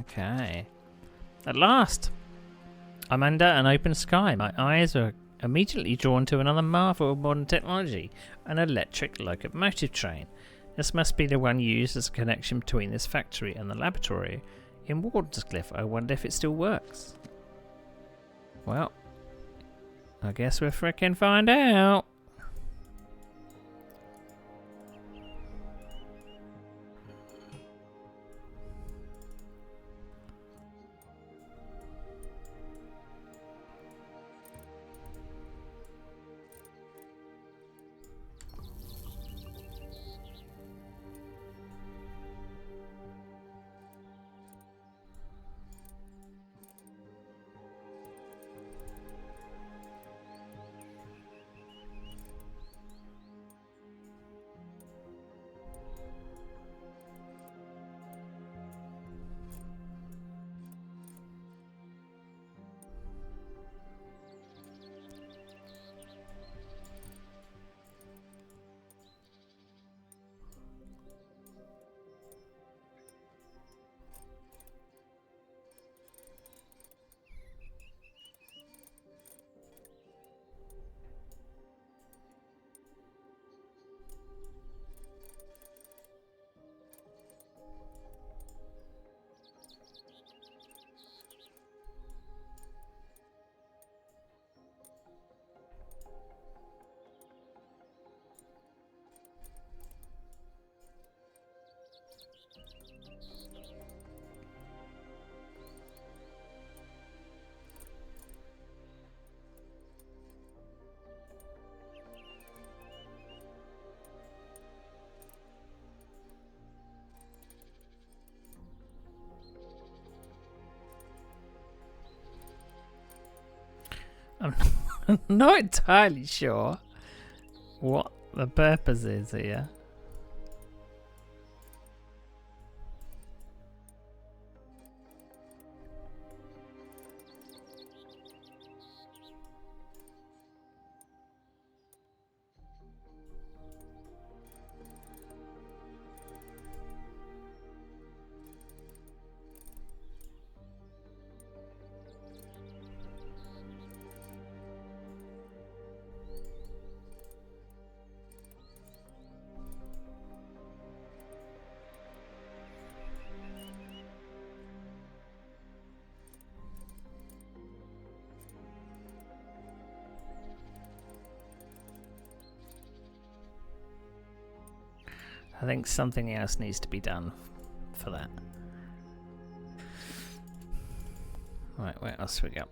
Okay. At last! I'm under an open sky. My eyes are immediately drawn to another marvel of modern technology, an electric locomotive train. This must be the one used as a connection between this factory and the laboratory in Wardenscliff. I wonder if it still works. Well, I guess we'll frickin' find out. I'm not entirely sure what the purpose is here. I think something else needs to be done for that. Right, where else we go?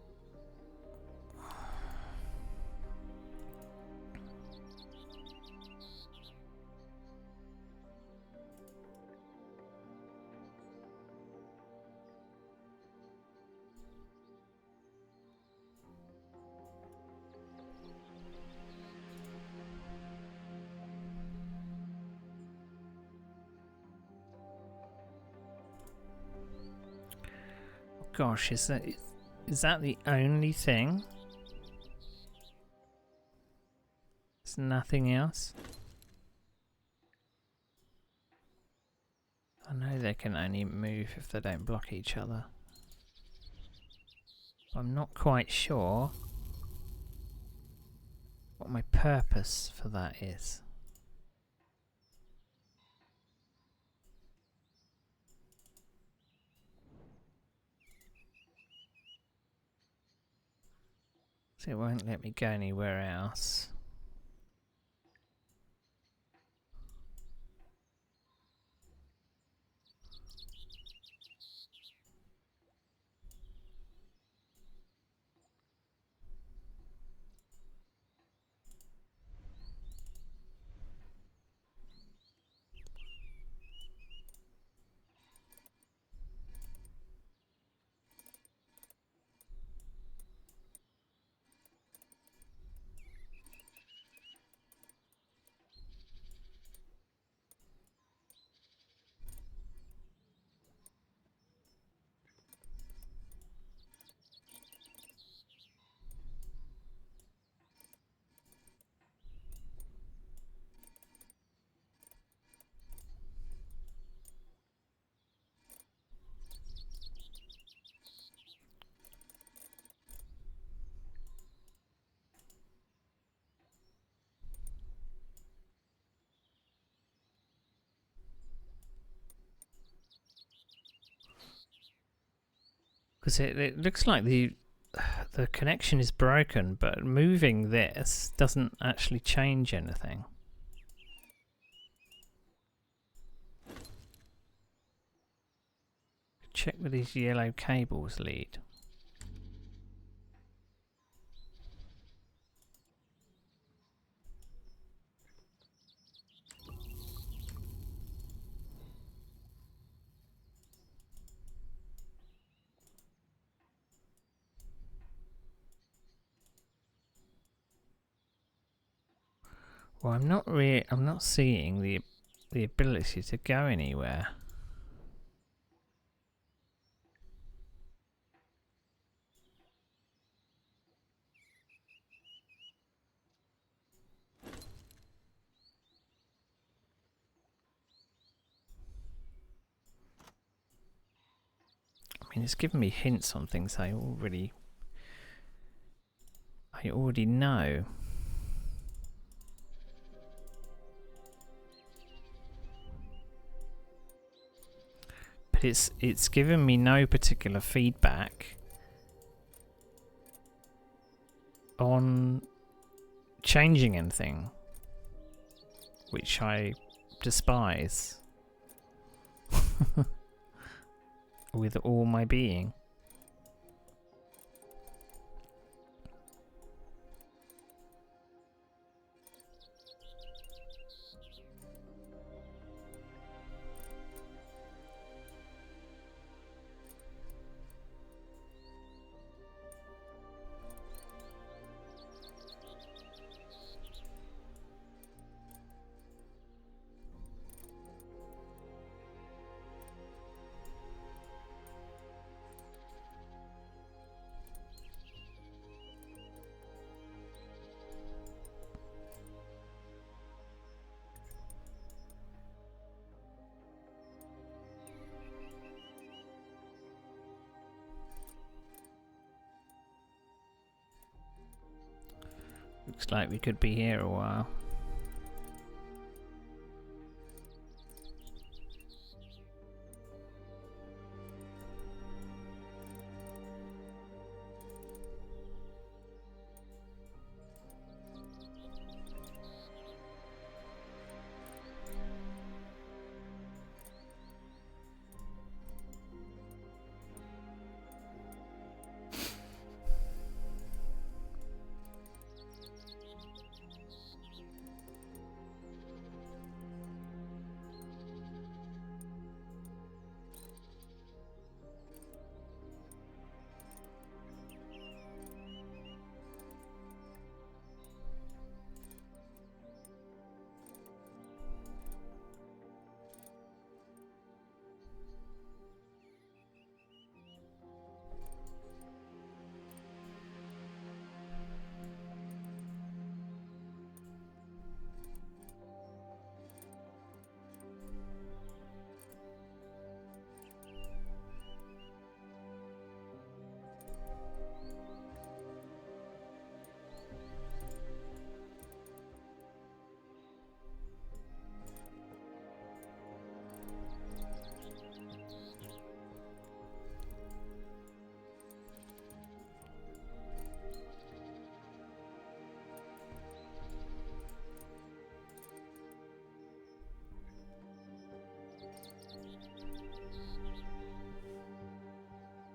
Gosh, is that the only thing? There's nothing else? I know they can only move if they don't block each other. I'm not quite sure what my purpose for that is. So it won't let me go anywhere else. Because it looks like the connection is broken, but moving this doesn't actually change anything. Check where these yellow cables lead. Well, I'm not seeing the ability to go anywhere. I mean, it's given me hints on things I already know. But it's given me no particular feedback on changing anything, which I despise with all my being. Looks like we could be here a while.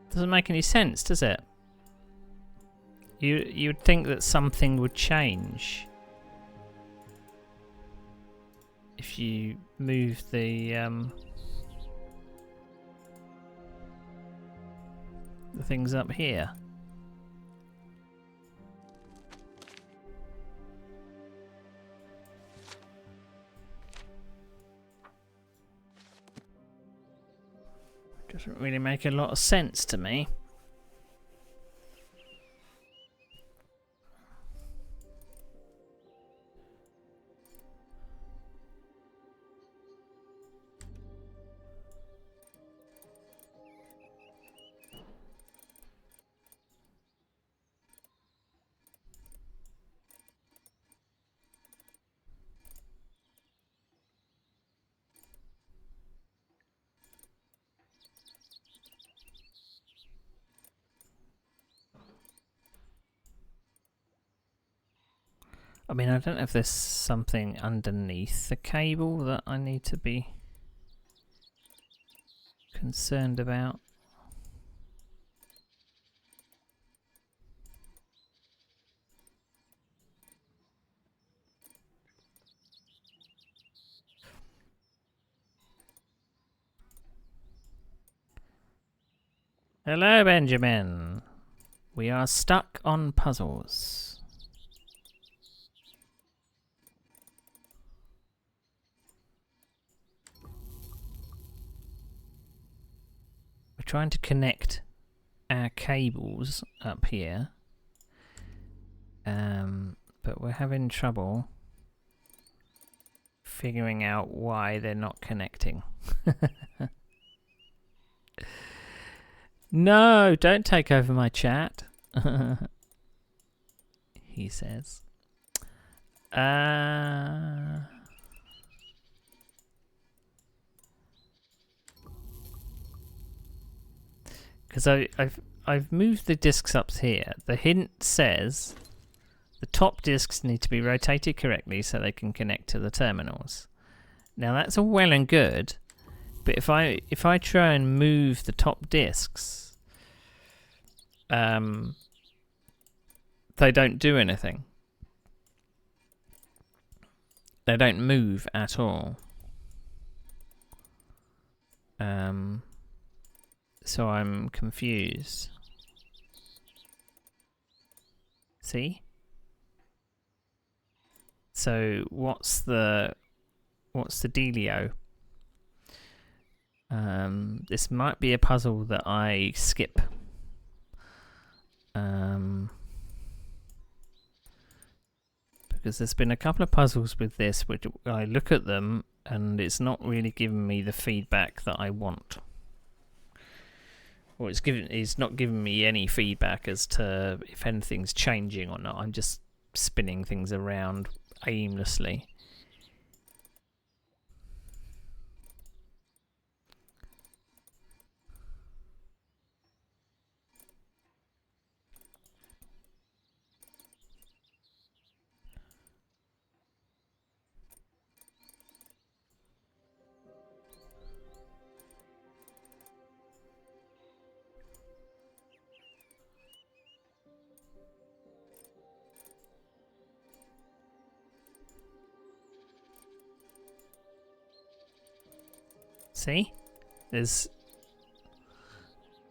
Doesn't make any sense, does it? You'd think that something would change if you move the things up here. Doesn't really make a lot of sense to me. I mean, I don't know if there's something underneath the cable that I need to be concerned about. Hello, Benjamin. We are stuck on puzzles. We're trying to connect our cables up here, but we're having trouble figuring out why they're not connecting. No, don't take over my chat. He says. Because I've moved the discs up here. The hint says the top discs need to be rotated correctly so they can connect to the terminals. Now that's all well and good, but if I try and move the top discs, they don't do anything. They don't move at all. So I'm confused. See? So what's the dealio? This might be a puzzle that I skip. Because there's been a couple of puzzles with this which I look at them and it's not really giving me the feedback that I want. Or it's not giving me any feedback as to if anything's changing or not. I'm just spinning things around aimlessly. See? There's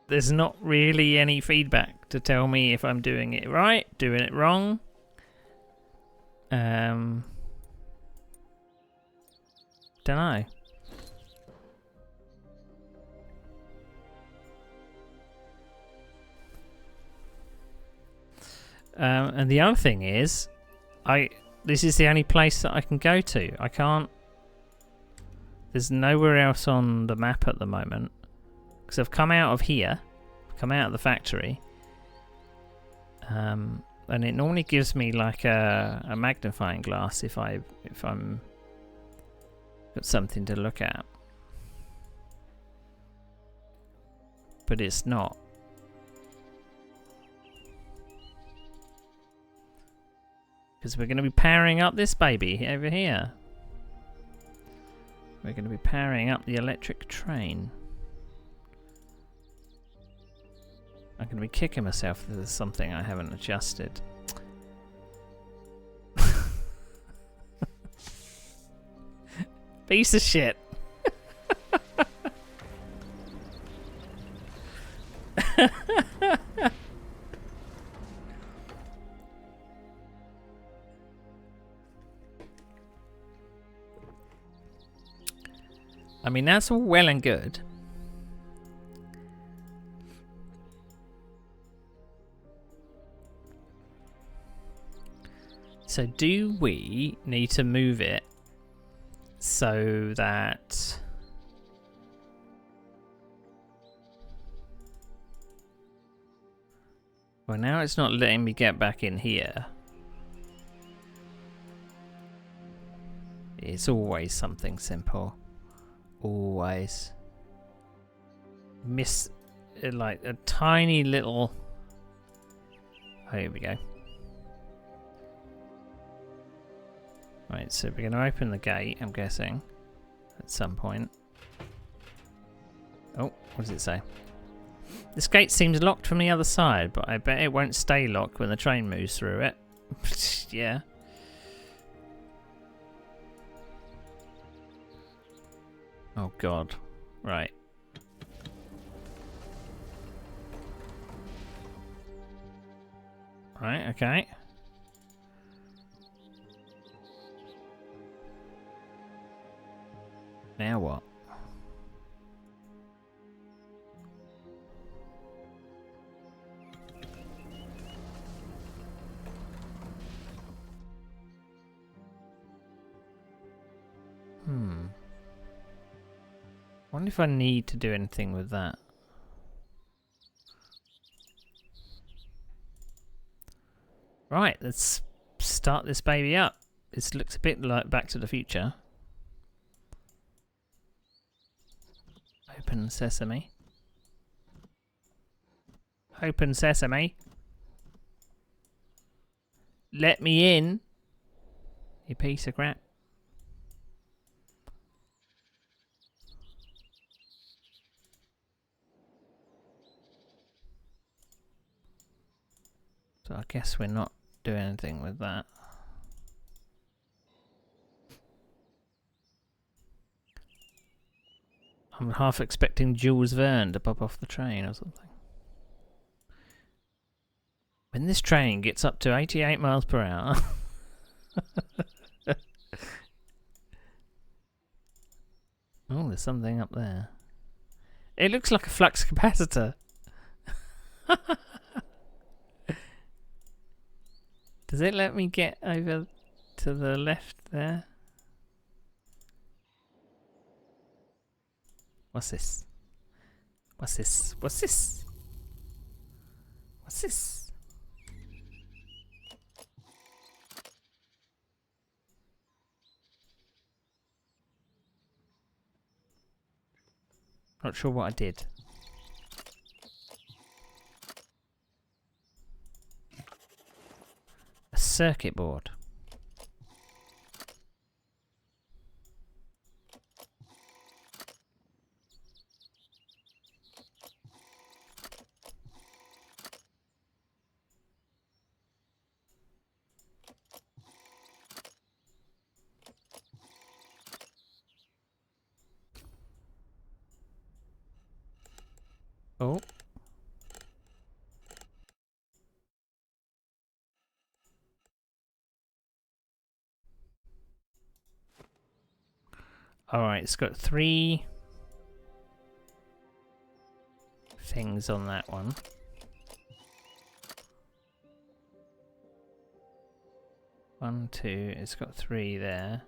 not really any feedback to tell me if I'm doing it right, doing it wrong. Don't know. And the other thing is, this is the only place that I can go to. I can't. There's nowhere else on the map at the moment. Because I've come out of here, come out of the factory, and it normally gives me like a magnifying glass if I'm got something to look at. But it's not. Because we're going to be powering up this baby over here. We're going to be powering up the electric train. I'm going to be kicking myself if there's something I haven't adjusted. Piece of shit. I mean, that's all well and good. So do we need to move it so that... Well, now it's not letting me get back in here. It's always something simple. Always. Miss, like a tiny little... Oh, here we go. Right, so we're going to open the gate, I'm guessing, at some point. Oh, what does it say? This gate seems locked from the other side, but I bet it won't stay locked when the train moves through it. Yeah. Oh god. Right. Right, okay. Now what? Wonder if I need to do anything with that. Right, let's start this baby up. This looks a bit like Back to the Future. Open sesame. Open sesame. Let me in, you piece of crap. So I guess we're not doing anything with that. I'm half expecting Jules Verne to pop off the train or something. When this train gets up to 88 miles per hour... Oh, there's something up there. It looks like a flux capacitor. Does it let me get over to the left there? What's this? What's this? What's this? What's this? Not sure what I did. A circuit board. Oh. Alright, it's got 3 things on that one. One, 2, it's got 3 there.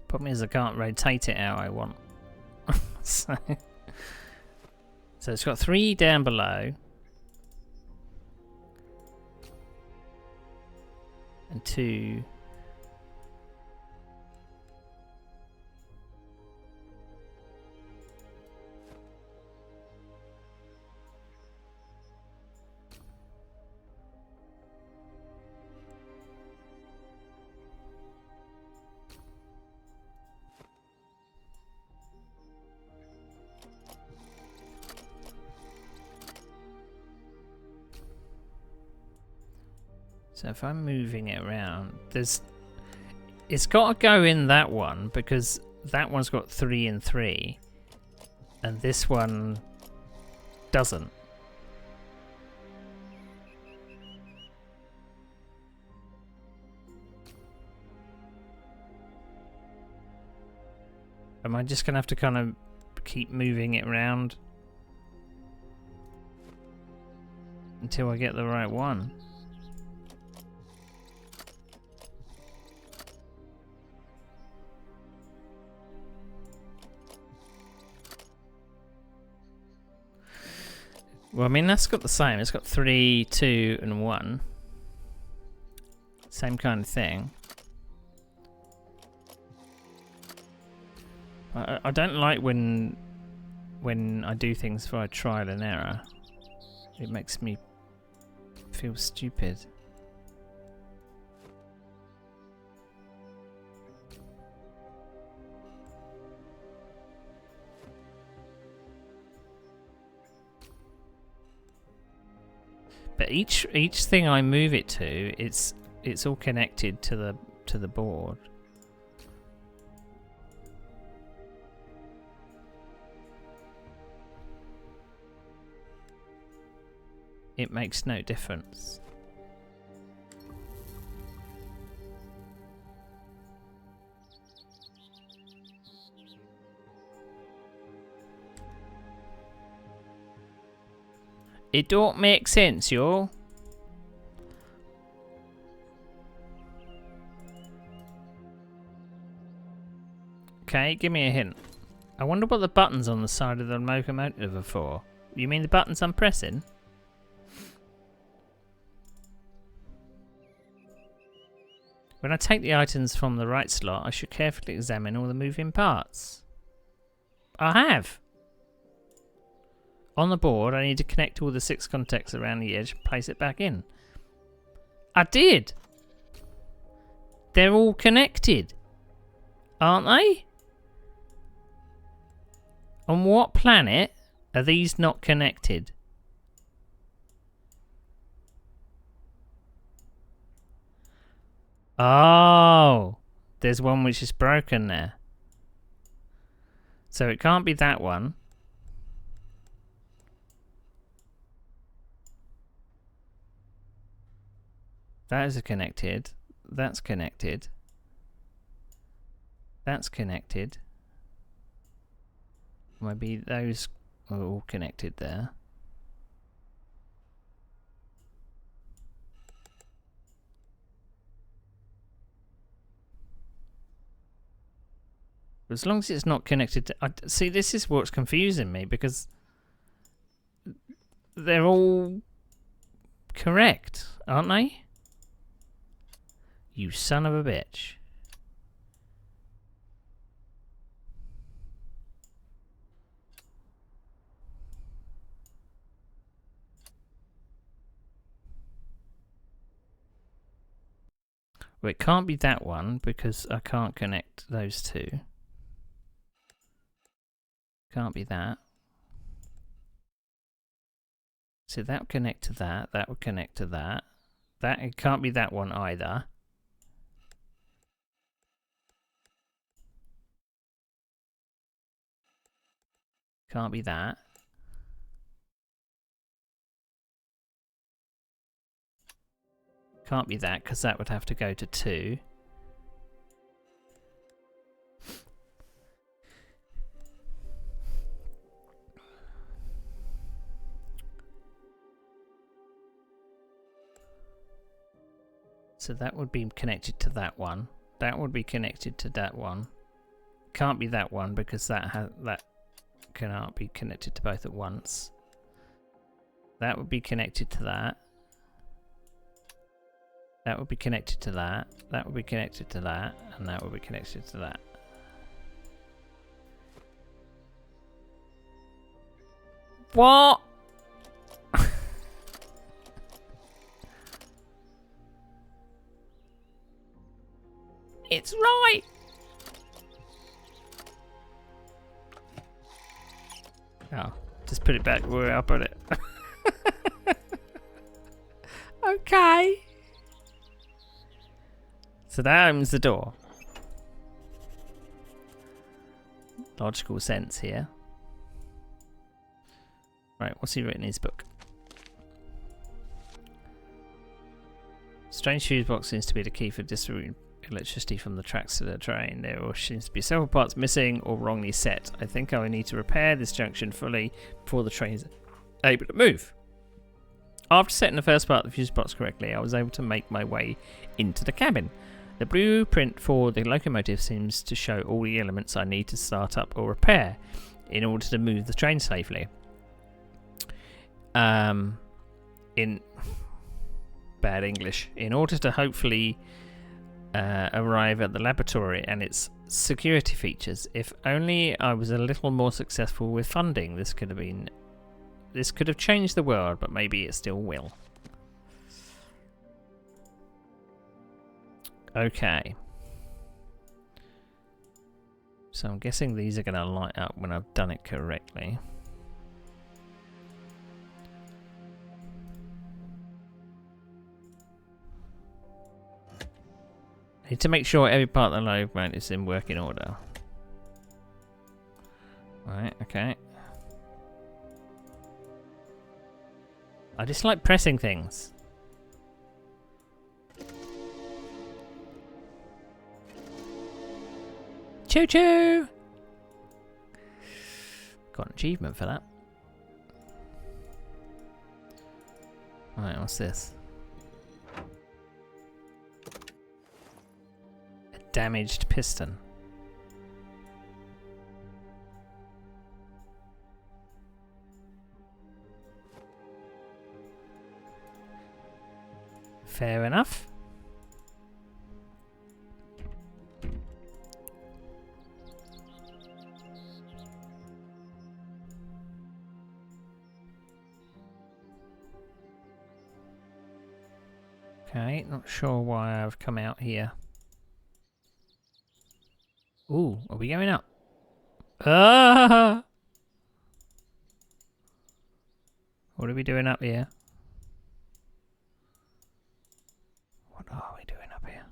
Problem is I can't rotate it how I want. so it's got 3 down below. And 2. So if I'm moving it around, it's got to go in that one because that one's got 3 and 3, and this one doesn't. Am I just gonna have to kind of keep moving it around until I get the right one? Well, I mean, that's got the same. It's got 3, 2, and 1. Same kind of thing. I don't like when I do things via trial and error. It makes me feel stupid. But each thing I move it to, it's all connected to the board. It makes no difference. It don't make sense, y'all. Okay, give me a hint. I wonder what the buttons on the side of the locomotive are for. You mean the buttons I'm pressing? When I take the items from the right slot, I should carefully examine all the moving parts. I have. On the board, I need to connect all the 6 contacts around the edge and place it back in. I did. They're all connected, aren't they? On what planet are these not connected? Oh, there's one which is broken there. So it can't be that one. That is connected. That's connected. That's connected. Maybe those are all connected there. As long as it's not connected to... see, this is what's confusing me, because they're all correct, aren't they? You son of a bitch. Well, it can't be that one, because I can't connect those two. Can't be that. So that would connect to that. That would connect to that. It can't be that one either. Can't be that. Can't be that, because that would have to go to 2. So that would be connected to that one. That would be connected to that one. Can't be that one, because that cannot be connected to both at once. That would be connected to that. That would be connected to that. That would be connected to that. And that would be connected to that. What? It's right. Oh, just put it back where I put it. Okay. So that opens the door. Logical sense here. Right, what's he written in his book? Strange fuse box seems to be the key for distributing electricity from the tracks to the train. There seems to be several parts missing or wrongly set. I think I will need to repair this junction fully before the train is able to move. After setting the first part of the fuse box correctly, I was able to make my way into the cabin. The blueprint for the locomotive seems to show all the elements I need to start up or repair in order to move the train safely. in bad English, in order to hopefully arrive at the laboratory and its security features. If only I was a little more successful with funding, this could have changed the world, but maybe it still will. Okay. So I'm guessing these are going to light up when I've done it correctly. Need to make sure every part of the load mount is in working order. Right, okay. I just like pressing things. Choo choo! Got an achievement for that. Right, what's this? A damaged piston. Fair enough. Okay, not sure why I've come out here. Ooh, are we going up? Ah! What are we doing up here? What are we doing up here?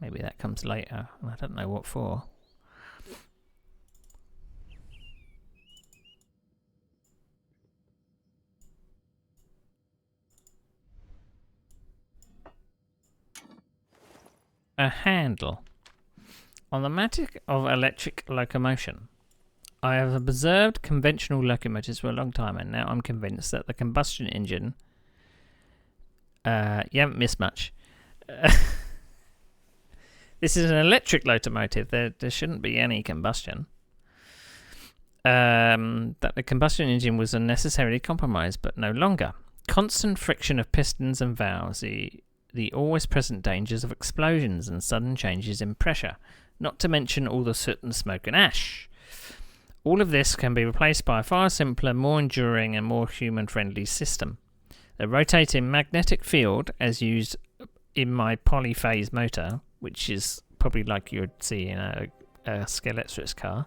Maybe that comes later, and I don't know what for. A handle. On the matter of electric locomotion, I have observed conventional locomotives for a long time, and now I'm convinced that the combustion engine... you haven't missed much. This is an electric locomotive. There shouldn't be any combustion. That the combustion engine was unnecessarily compromised, but no longer. Constant friction of pistons and valves, the always present dangers of explosions and sudden changes in pressure, not to mention all the soot and smoke and ash. All of this can be replaced by a far simpler, more enduring and more human-friendly system. The rotating magnetic field, as used in my polyphase motor, which is probably like you would see in a Skeletrix car,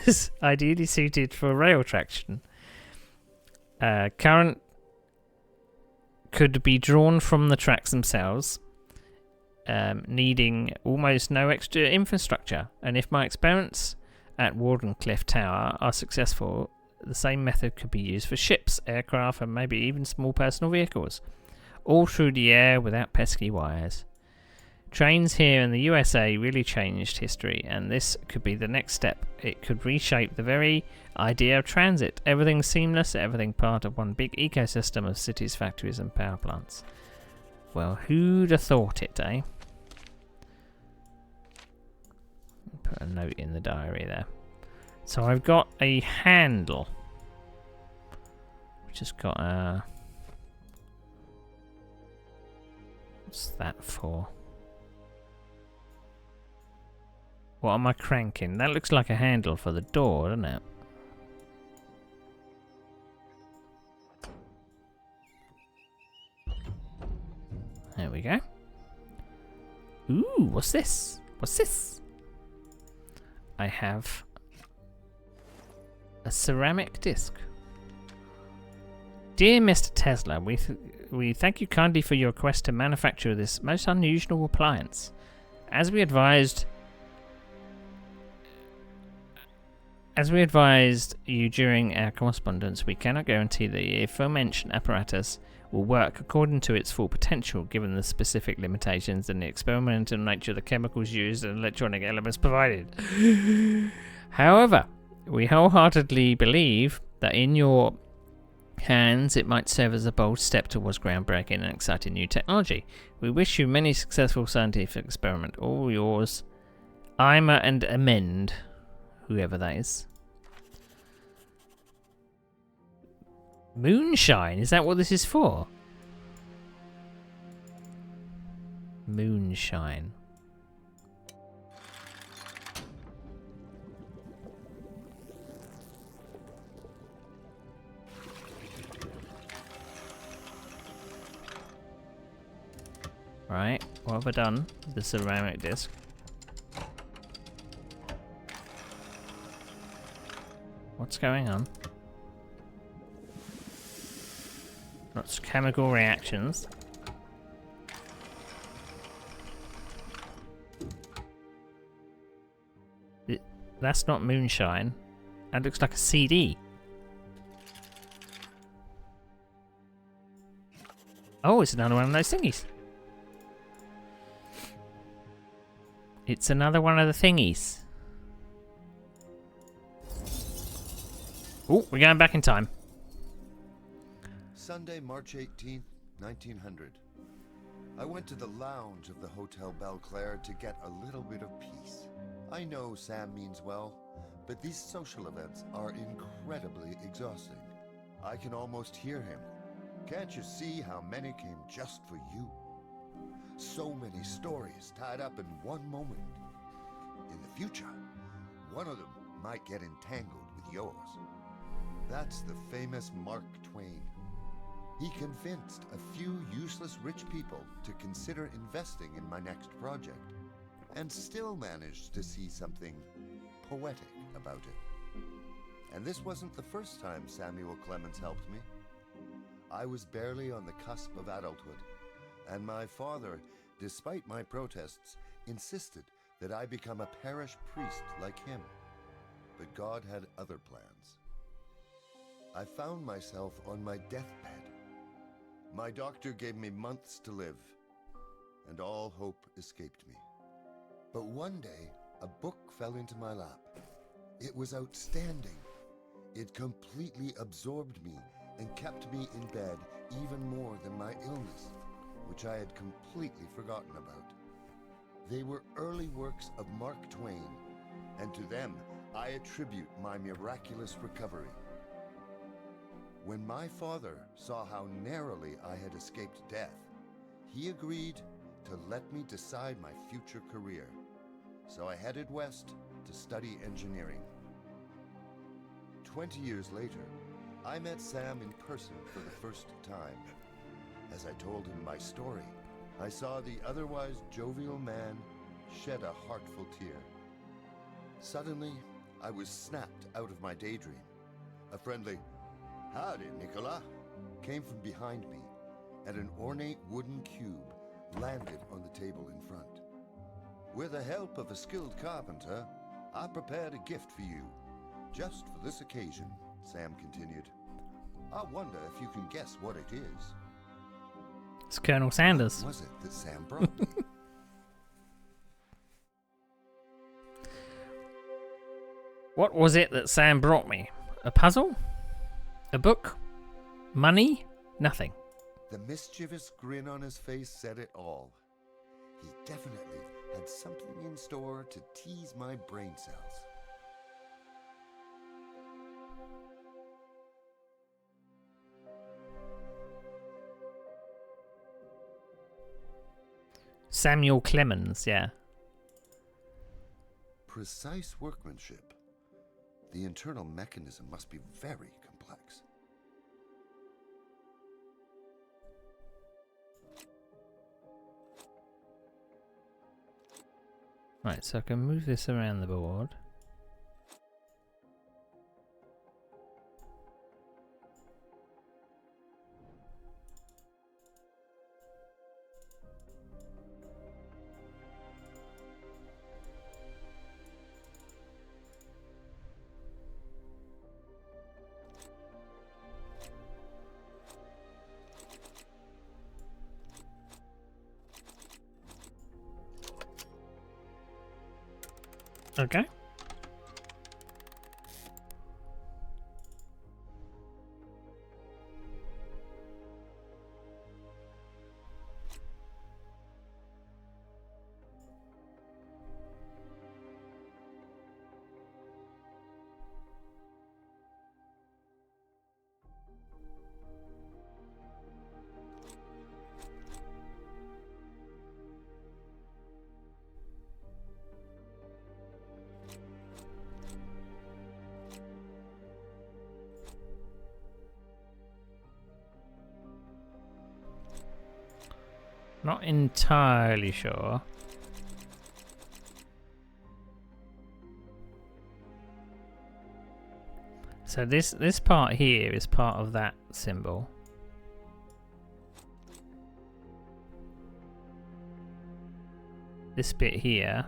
is ideally suited for rail traction. Current could be drawn from the tracks themselves, needing almost no extra infrastructure. And if my experiments at Wardenclyffe Tower are successful, the same method could be used for ships, aircraft, and maybe even small personal vehicles, all through the air without pesky wires. Trains here in the USA really changed history, and this could be the next step. It could reshape the very idea of transit. Everything seamless, everything part of one big ecosystem of cities, factories and power plants. Well, who'd have thought it, eh? Put a note in the diary there. So I've got a handle, which has got a... What's that for? What am I cranking? That looks like a handle for the door, doesn't it? There we go. Ooh, what's this? What's this? I have a ceramic disc. Dear Mr. Tesla, we thank you kindly for your request to manufacture this most unusual appliance. As we advised you during our correspondence, we cannot guarantee that the aforementioned apparatus will work according to its full potential, given the specific limitations and the experimental nature of the chemicals used and electronic elements provided. However, we wholeheartedly believe that in your hands it might serve as a bold step towards groundbreaking and exciting new technology. We wish you many successful scientific experiments. All yours, I'm and amend, whoever that is. Moonshine, is that what this is for? Moonshine. Right, what have I done with the ceramic disc? What's going on? Lots of chemical reactions. That's not moonshine. That looks like a CD. Oh, it's another one of those thingies. It's another one of the thingies. Oh, we're going back in time. Sunday, March 18th, 1900. I went to the lounge of the Hotel Belclair to get a little bit of peace. I know Sam means well, but these social events are incredibly exhausting. I can almost hear him. Can't you see how many came just for you? So many stories tied up in one moment. In the future, one of them might get entangled with yours. That's the famous Mark Twain. He convinced a few useless rich people to consider investing in my next project, and still managed to see something poetic about it. And this wasn't the first time Samuel Clemens helped me. I was barely on the cusp of adulthood, and my father, despite my protests, insisted that I become a parish priest like him. But God had other plans. I found myself on my deathbed. My doctor gave me months to live, and all hope escaped me. But one day, a book fell into my lap. It was outstanding. It completely absorbed me and kept me in bed even more than my illness, which I had completely forgotten about. They were early works of Mark Twain, and to them I attribute my miraculous recovery. When my father saw how narrowly I had escaped death, he agreed to let me decide my future career. So I headed west to study engineering. 20 years later, I met Sam in person for the first time. As I told him my story, I saw the otherwise jovial man shed a heartful tear. Suddenly, I was snapped out of my daydream. A friendly, "Howdy, Nicola," came from behind me, and an ornate wooden cube landed on the table in front. "With the help of a skilled carpenter, I prepared a gift for you, just for this occasion," Sam continued. "I wonder if you can guess what it is." It's Colonel Sanders. What was it that Sam brought me? What was it that Sam brought me? A puzzle? A book? Money? Nothing. The mischievous grin on his face said it all. He definitely had something in store to tease my brain cells. Samuel Clemens, yeah. Precise workmanship. The internal mechanism must be very complex. Right, so I can move this around the board. Okay. Not entirely sure. So this part here is part of that symbol. This bit here.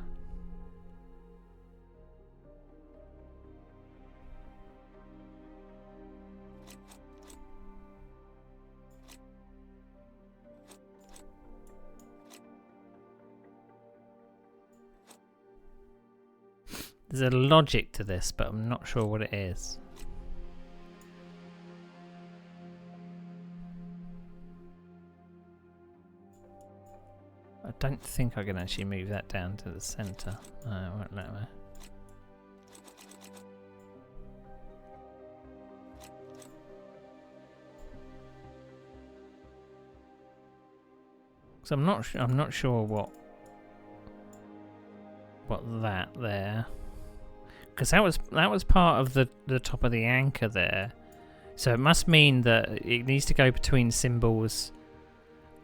There's a logic to this, but I'm not sure what it is. I don't think I can actually move that down to the centre. No, it won't let me. So I'm not sure what that there, because that was part of the top of the anchor there. So it must mean that it needs to go between symbols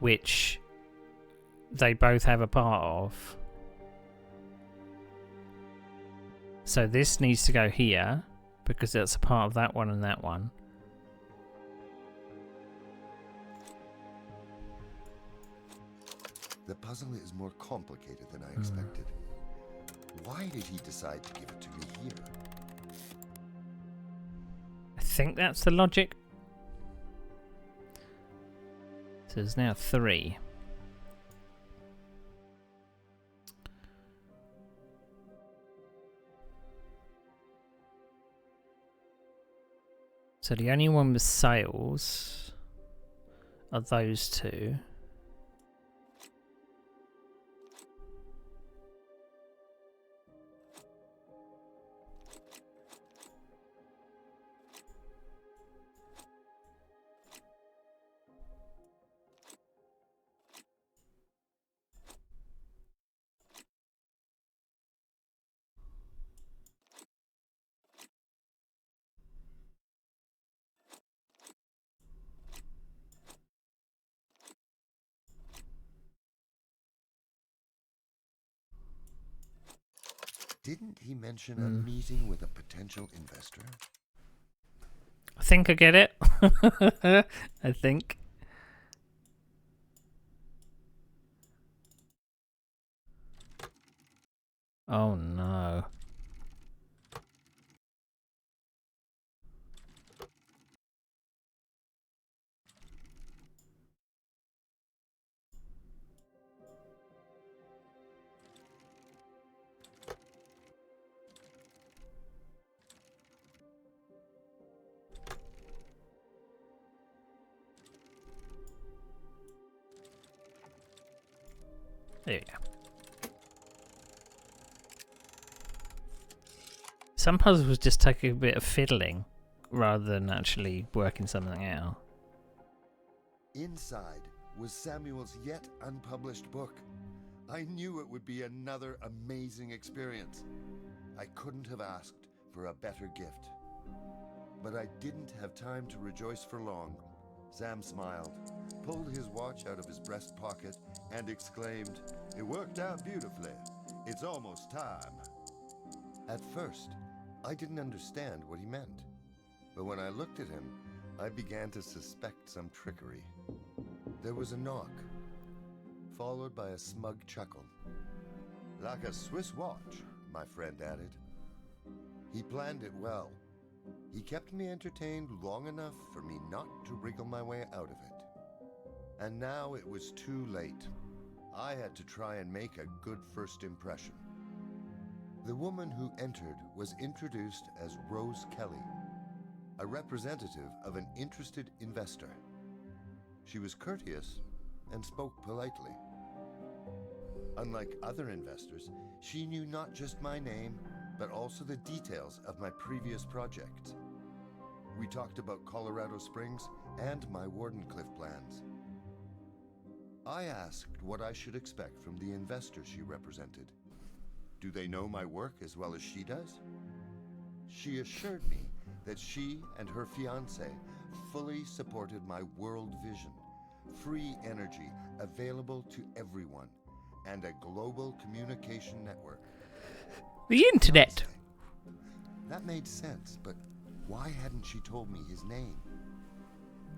which they both have a part of. So this needs to go here because that's a part of that one and that one. The puzzle is more complicated than I expected. Why did he decide to give it to me here? I think that's the logic. So there's now 3. So the only one with sails are those 2. Didn't he mention a meeting with a potential investor? I think I get it. I think. Oh no. There you go. Some puzzles just take a bit of fiddling rather than actually working something out. Inside was Samuel's yet unpublished book. I knew it would be another amazing experience. I couldn't have asked for a better gift. But I didn't have time to rejoice for long. Sam smiled, pulled his watch out of his breast pocket, and exclaimed, "It worked out beautifully. It's almost time." At first, I didn't understand what he meant. But when I looked at him, I began to suspect some trickery. There was a knock, followed by a smug chuckle. "Like a Swiss watch," my friend added. He planned it well. He kept me entertained long enough for me not to wriggle my way out of it. And now it was too late. I had to try and make a good first impression. The woman who entered was introduced as Rose Kelly, a representative of an interested investor. She was courteous and spoke politely. Unlike other investors, she knew not just my name, but also the details of my previous projects. We talked about Colorado Springs and my Wardenclyffe plans. I asked what I should expect from the investor she represented. Do they know my work as well as she does? She assured me that she and her fiancé fully supported my world vision free energy available to everyone, and a global communication network. The internet. That made sense, but why hadn't she told me his name?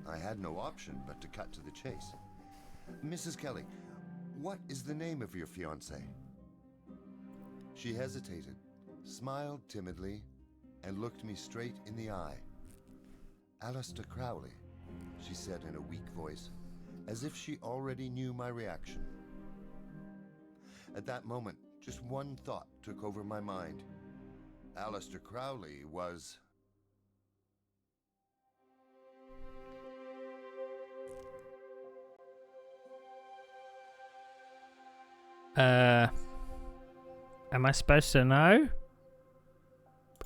I had no option but to cut to the chase. Mrs. Kelly, what is the name of your fiancé? She hesitated, smiled timidly, and looked me straight in the eye. Alistair Crowley, she said in a weak voice, as if she already knew my reaction. At that moment, just one thought took over my mind. Alistair Crowley was... Am I supposed to know?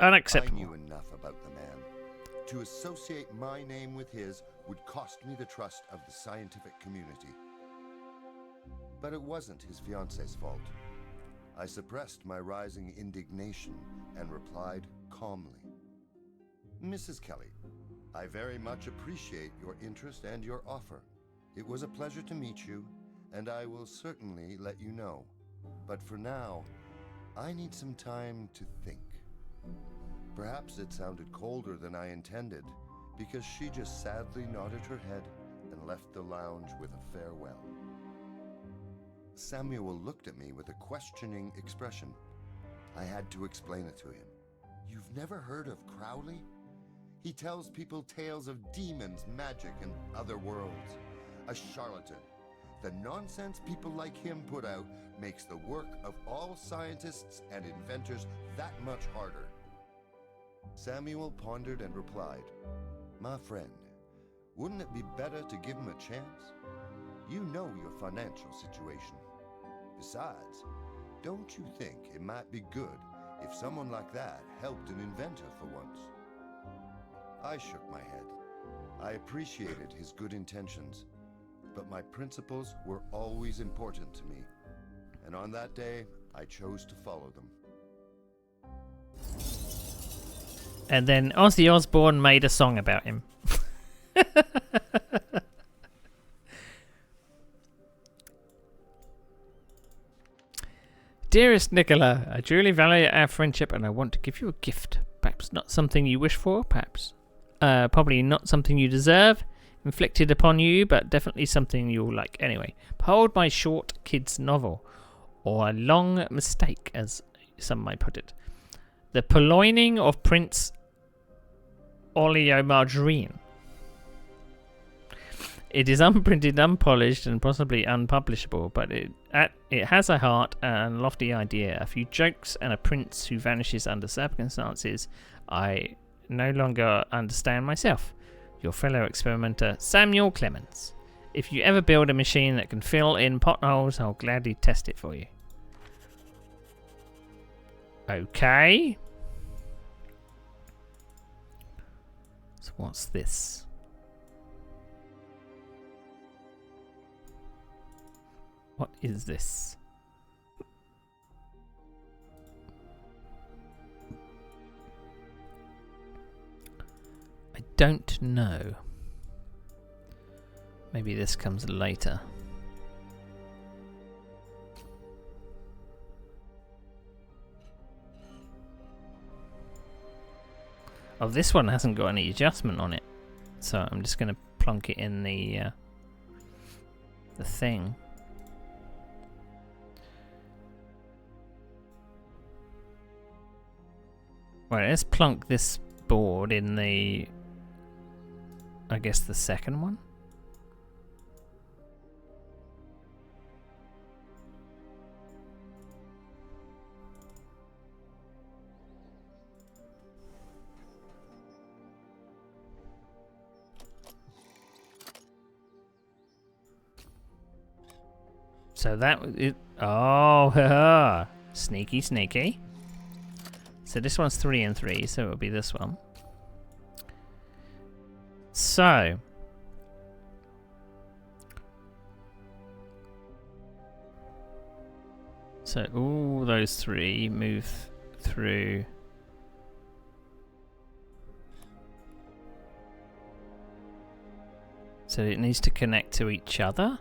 Unacceptable. I knew enough about the man. To associate my name with his would cost me the trust of the scientific community. But it wasn't his fiancé's fault. I suppressed my rising indignation and replied calmly. Mrs. Kelly, I very much appreciate your interest and your offer. It was a pleasure to meet you, and I will certainly let you know. But for now, I need some time to think. Perhaps it sounded colder than I intended, because she just sadly nodded her head and left the lounge with a farewell. Samuel looked at me with a questioning expression. I had to explain it to him. You've never heard of Crowley? He tells people tales of demons, magic, and other worlds. A charlatan. The nonsense people like him put out makes the work of all scientists and inventors that much harder. Samuel pondered and replied, My friend, wouldn't it be better to give him a chance? You know your financial situation. Besides, don't you think it might be good if someone like that helped an inventor for once? I shook my head. I appreciated his good intentions, but my principles were always important to me, and on that day, I chose to follow them. And then Ozzy Osbourne made a song about him. Dearest Nicola, I truly value our friendship and I want to give you a gift. Perhaps not something you wish for, perhaps. Probably not something you deserve, inflicted upon you, but definitely something you'll like. Anyway, behold my short kids novel, or a long mistake, as some might put it. The Purloining of Prince Oleomargarine. It is unprinted, unpolished, and possibly unpublishable, but it has a heart and lofty idea, a few jokes, and a prince who vanishes under circumstances I no longer understand myself. Your fellow experimenter, Samuel Clemens. If you ever build a machine that can fill in potholes, I'll gladly test it for you. Okay. So what's this? What is this? I don't know. Maybe this comes later. Oh, this one hasn't got any adjustment on it, so I'm just going to plonk it in the thing. Right, let's plonk this board in the, I guess, the second one. So that it. Oh, sneaky, sneaky. So this one's 3 and 3, so it'll be this one. So all those 3 move through. So So it needs to connect to each other.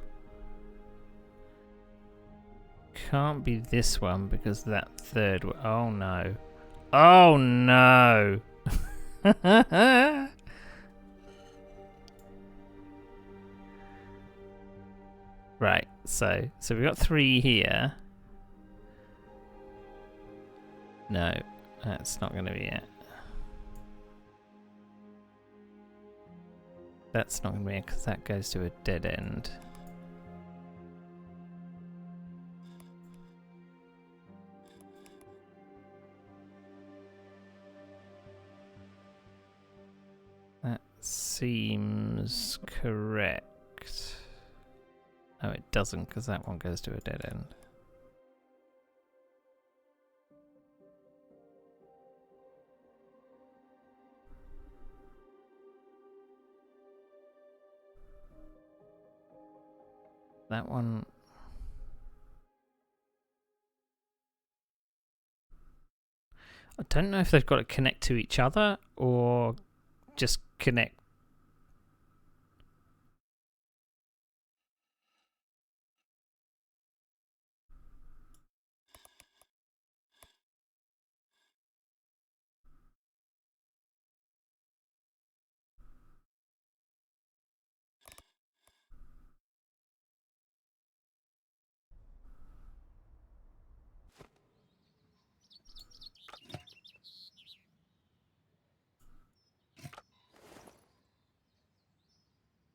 Can't be this one because that third one. Oh no. Oh no. Right, so we've got 3 here. No, that's not going to be it. That's not going to be it because that goes to a dead end. That seems correct. No, it doesn't because that one goes to a dead end. That one... I don't know if they've got to connect to each other or just connect.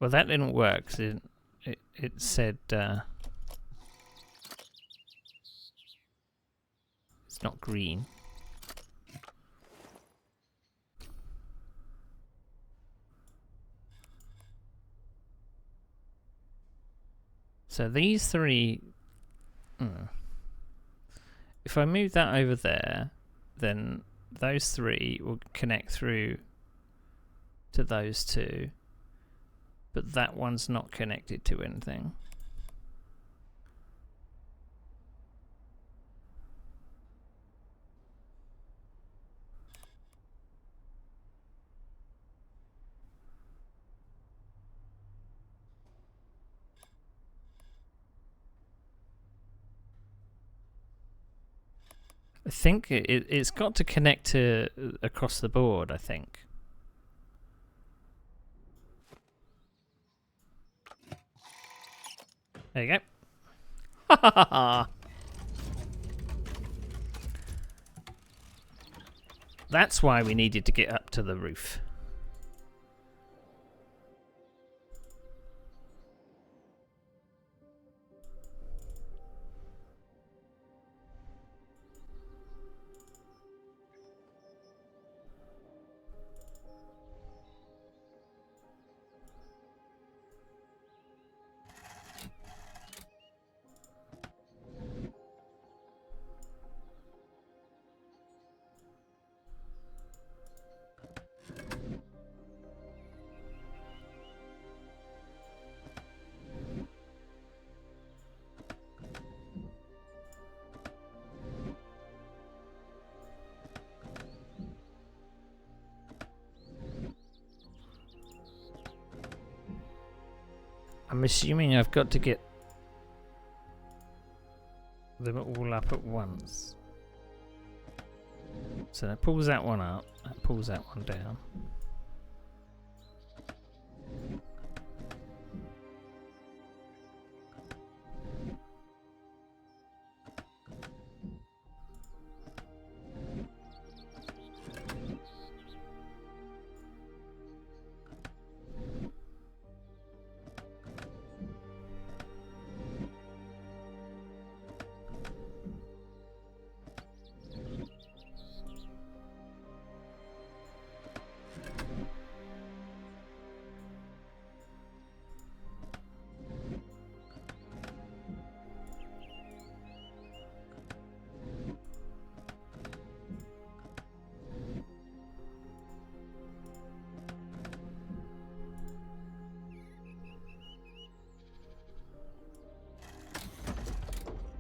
Well, that didn't work. 'Cause it said it's not green. So these 3. If I move that over there, then those 3 will connect through to those 2. But that one's not connected to anything. I think it's got to connect to across the board, I think. There you go. That's why we needed to get up to the roof. I'm assuming I've got to get them all up at once. So that pulls that one up, that pulls that one down.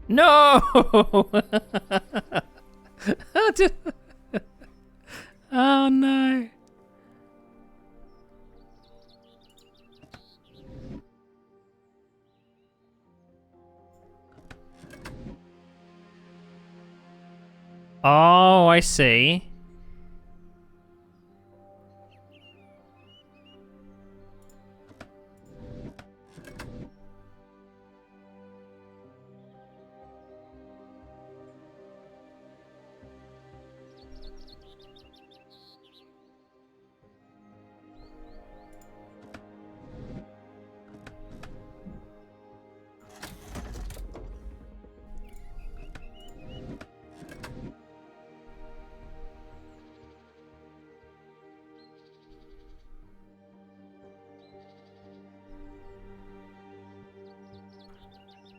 No! Oh no. I see.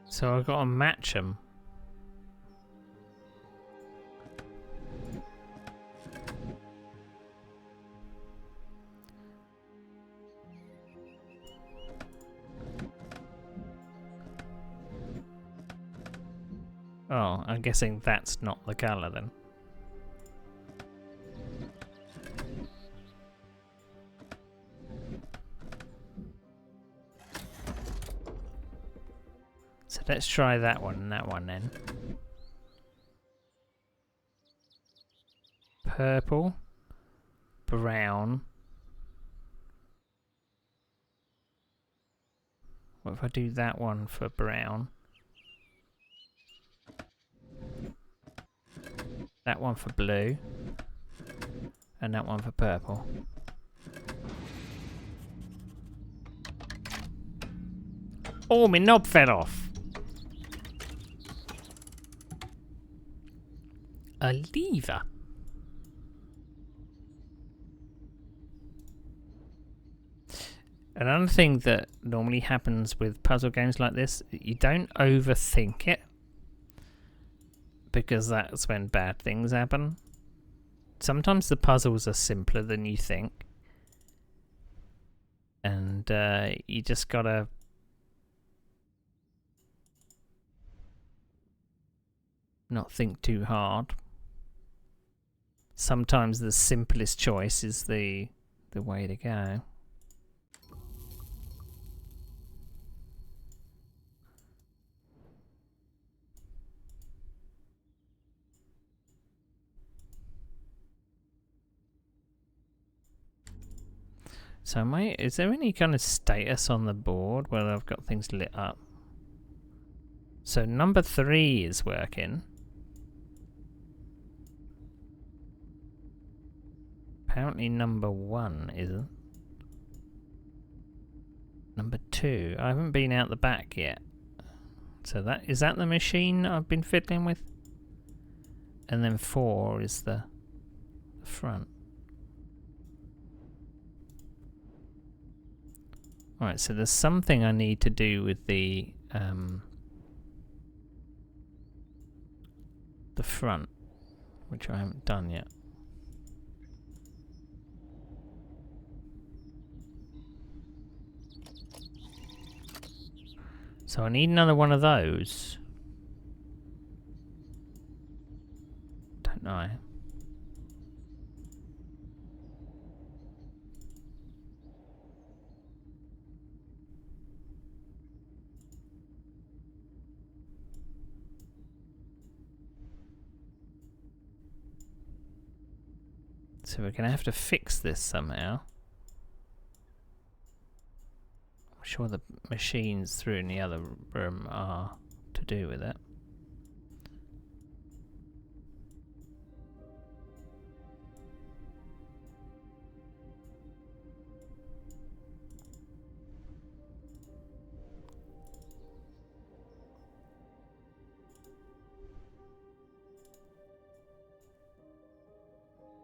So I've got to match them. Oh, I'm guessing that's not the colour then. So let's try that one and that one then. Purple, brown. What if I do that one for brown? That one for blue. And that one for purple. Oh, my knob fell off. A lever. Another thing that normally happens with puzzle games like this, you don't overthink it. Because that's when bad things happen. Sometimes the puzzles are simpler than you think. And you just gotta... not think too hard. Sometimes the simplest choice is the way to go. So is there any kind of status on the board where I've got things lit up? So number 3 is working. Apparently number 1 isn't. Number 2, I haven't been out the back yet. So is that the machine I've been fiddling with? And then 4 is the front. Alright, so there's something I need to do with the front, which I haven't done yet. So I need another one of those. Don't know. So we're going to have to fix this somehow. I'm sure the machines through in the other room are to do with it.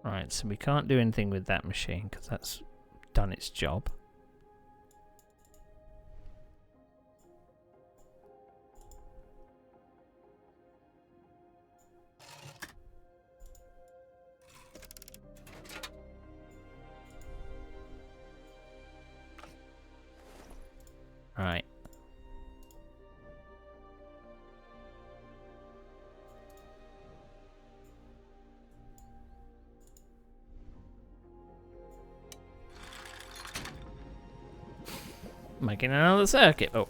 Right, so we can't do anything with that machine because that's done its job. Right. Making another circuit board.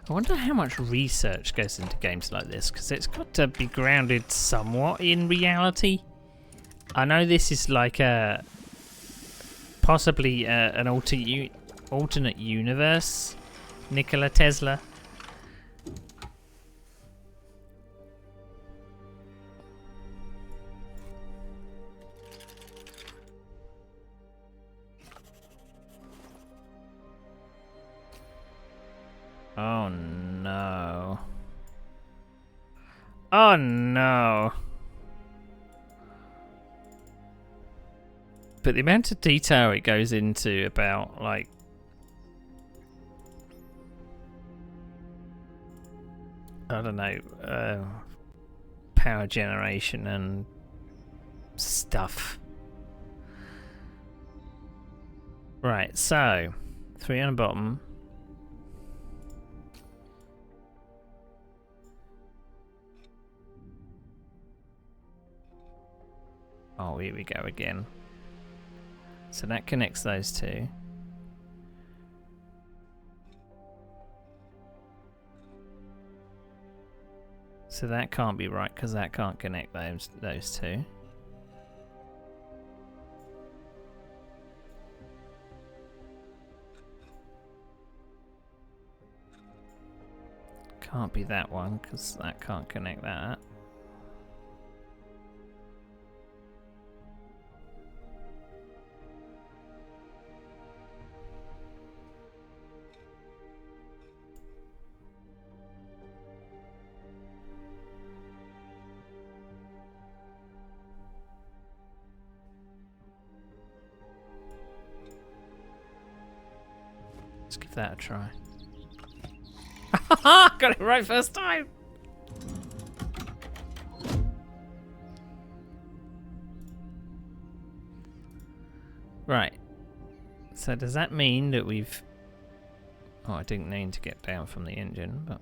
I wonder how much research goes into games like this, because it's got to be grounded somewhat in reality. I know this is like a possibly an alternate universe, Nikola Tesla. Oh no. Oh no. But the amount of detail it goes into about, like, I don't know, power generation and stuff. Right, so 3 on the bottom. Oh, here we go again. So that connects those two. So that can't be right because that can't connect those two. Can't be that one because that can't connect that. Let's give that a try. Got it right first time! Right. So does that mean that we've... Oh, I didn't need to get down from the engine, but...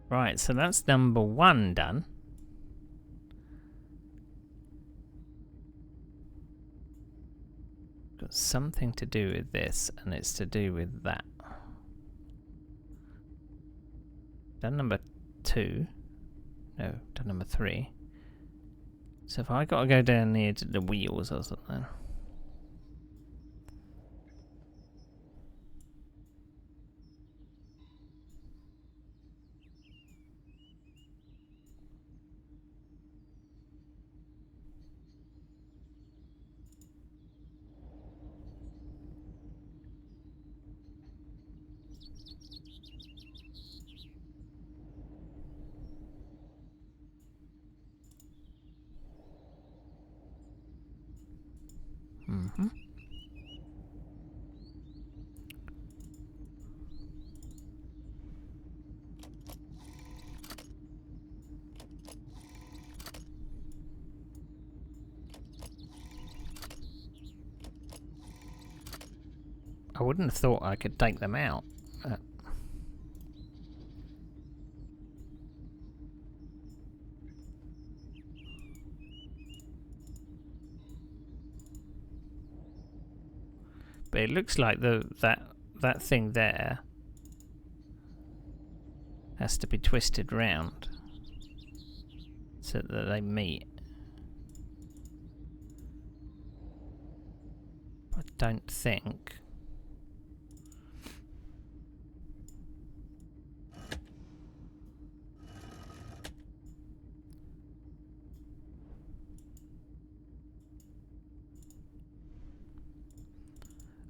Right, so that's number 1 done. Got something to do with this, and it's to do with that. Done number 2. No, done number 3. So if I got to go down near to the wheels or something. Mm-hmm. I wouldn't have thought I could take them out. But it looks like that thing there has to be twisted round so that they meet. I don't think.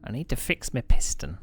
I need to fix my piston.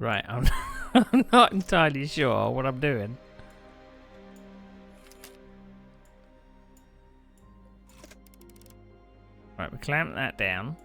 Right, I'm not entirely sure what I'm doing. Right, we clamp that down.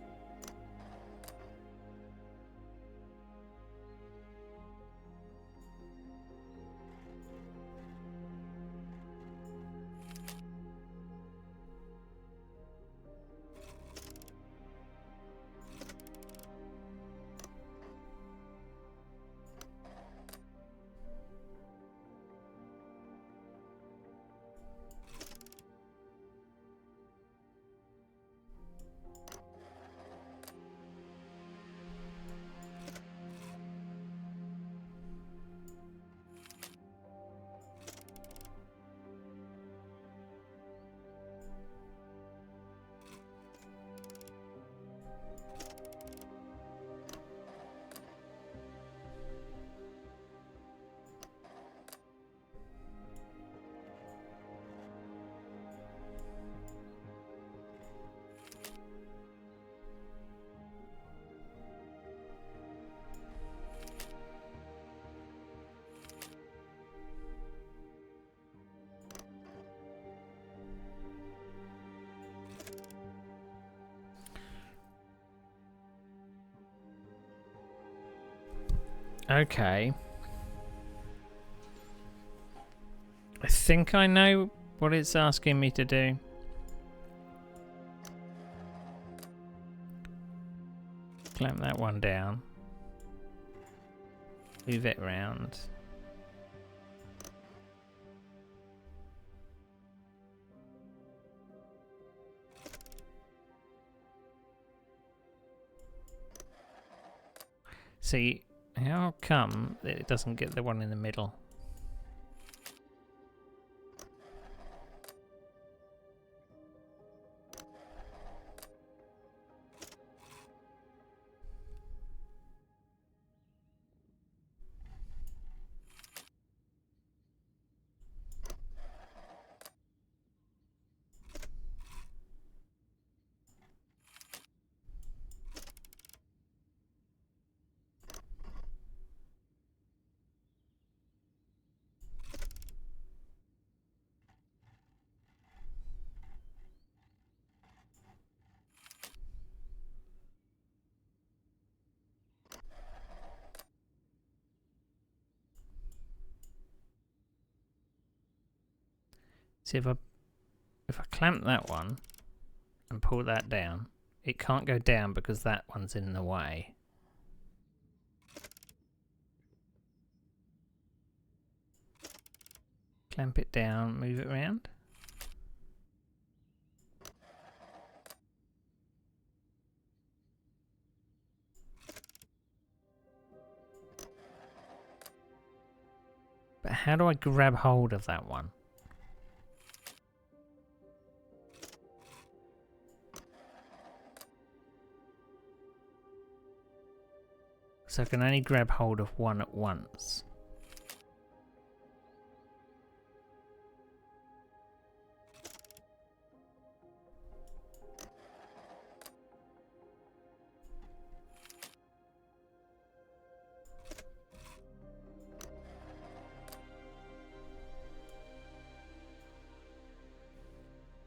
Okay. I think I know what it's asking me to do. Clamp that one down. Move it around. See, how come that it doesn't get the one in the middle? See, if I clamp that one and pull that down, it can't go down because that one's in the way. Clamp it down, move it around. But how do I grab hold of that one? So I can only grab hold of one at once.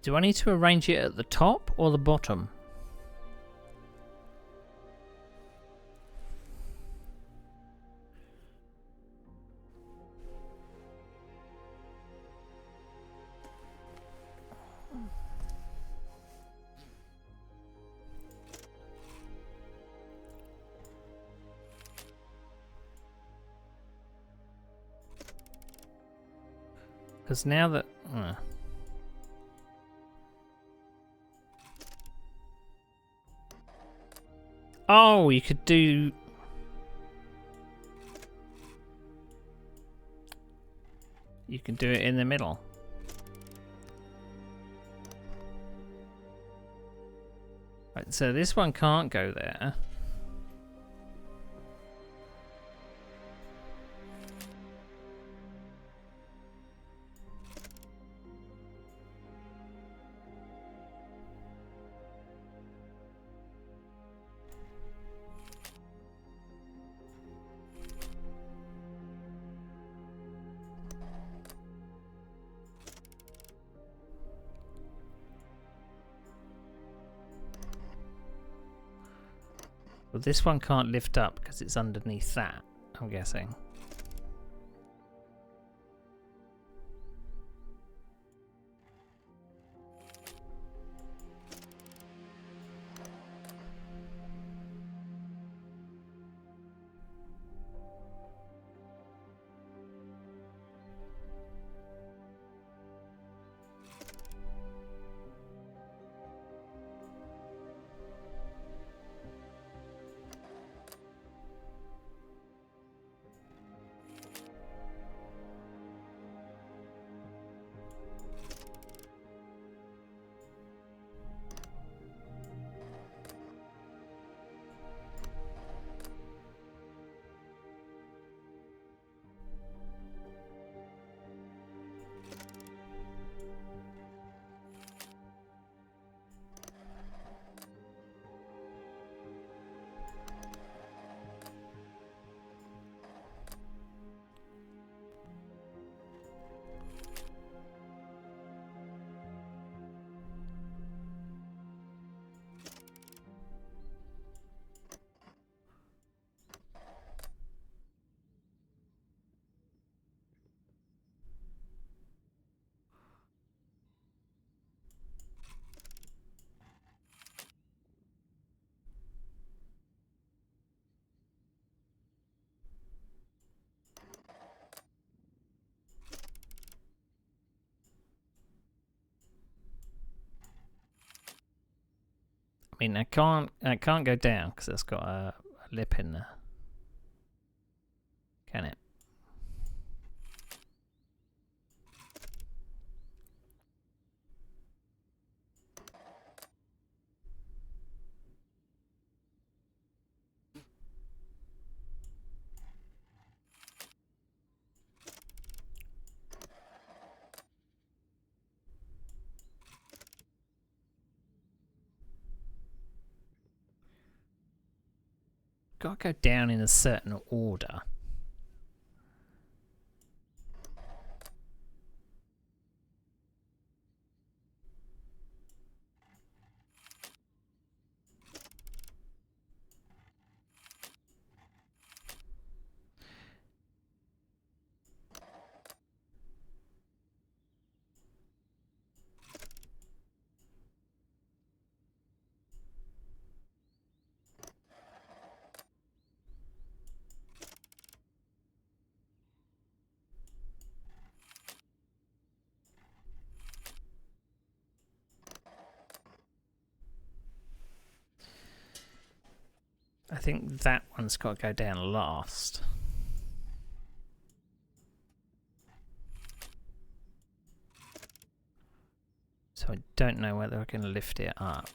Do I need to arrange it at the top or the bottom? Because now that... Oh, you could do... You can do it in the middle. Right, so this one can't go there. Well, this one can't lift up because it's underneath that, I'm guessing. I mean, I can't go down because it's got a lip in there. Can it? Got to go down in a certain order. I think that one's got to go down last. So I don't know whether I can lift it up.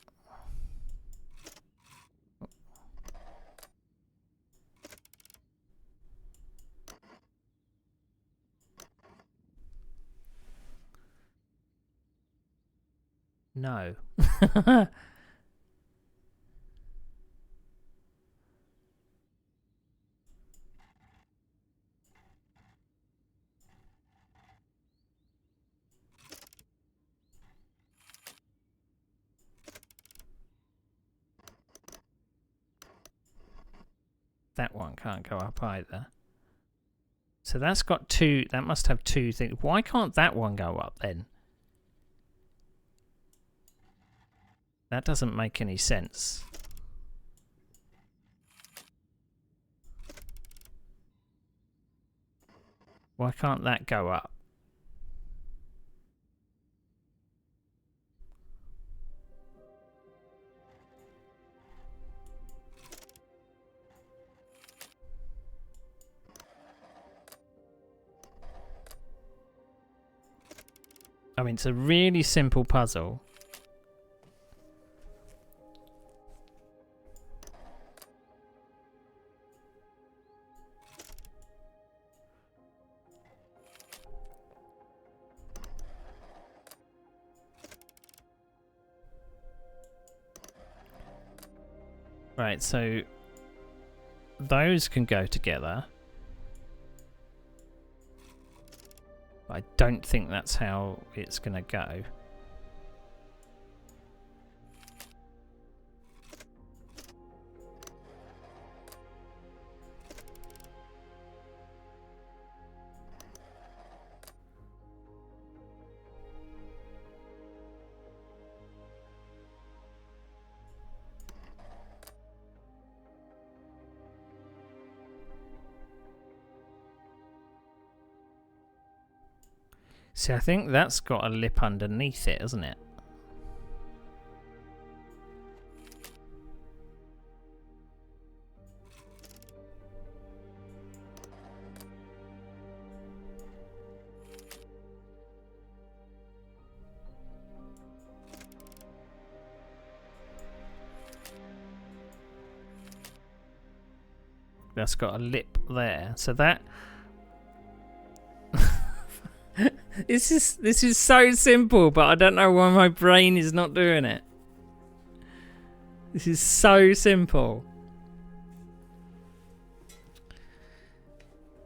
No. That one can't go up either. So that's got two, that must have two things. Why can't that one go up then? That doesn't make any sense. Why can't that go up? I mean, it's a really simple puzzle. Right, so those can go together. I don't think that's how it's going to go. See, I think that's got a lip underneath it, hasn't it? That's got a lip there, so that this is so simple, but I don't know why my brain is not doing it. This is so simple.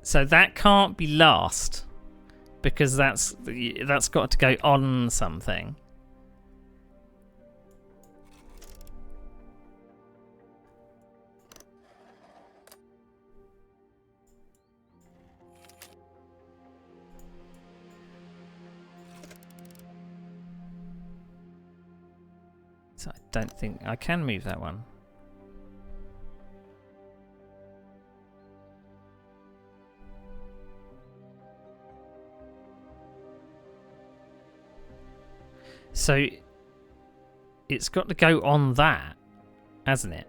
So that can't be last because that's got to go on something. So I don't think I can move that one. So it's got to go on that, hasn't it?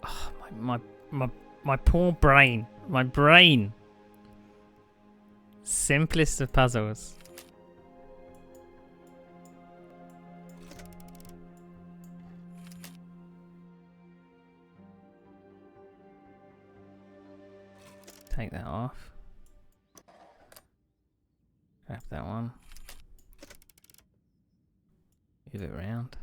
Oh, my poor brain. My brain. Simplest of puzzles. Take that off. Grab that one. Move it around.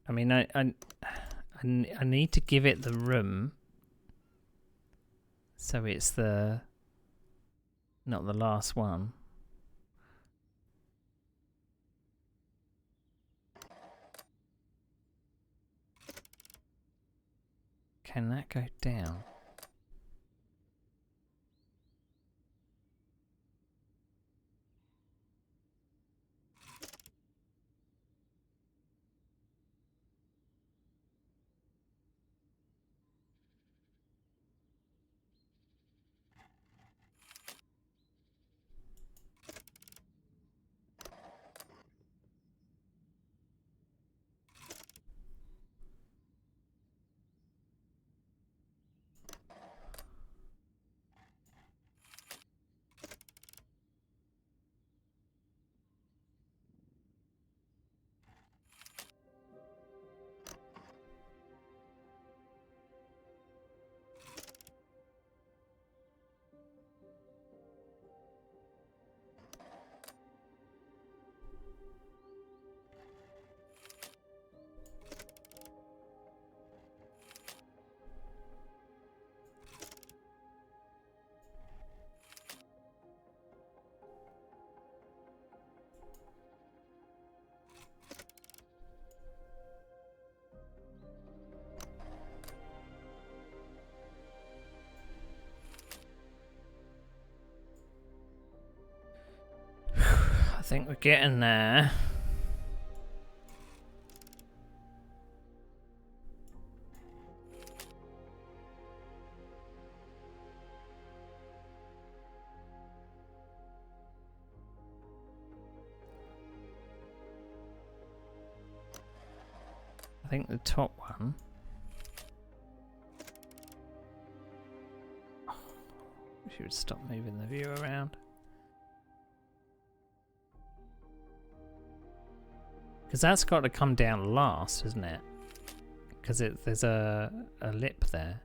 I mean, I need to give it the room, so it's not the last one. Can that go down? I think we're getting there. I think the top one. Oh, she would stop moving the view around. Because that's got to come down last, isn't it? Because there's a lip there.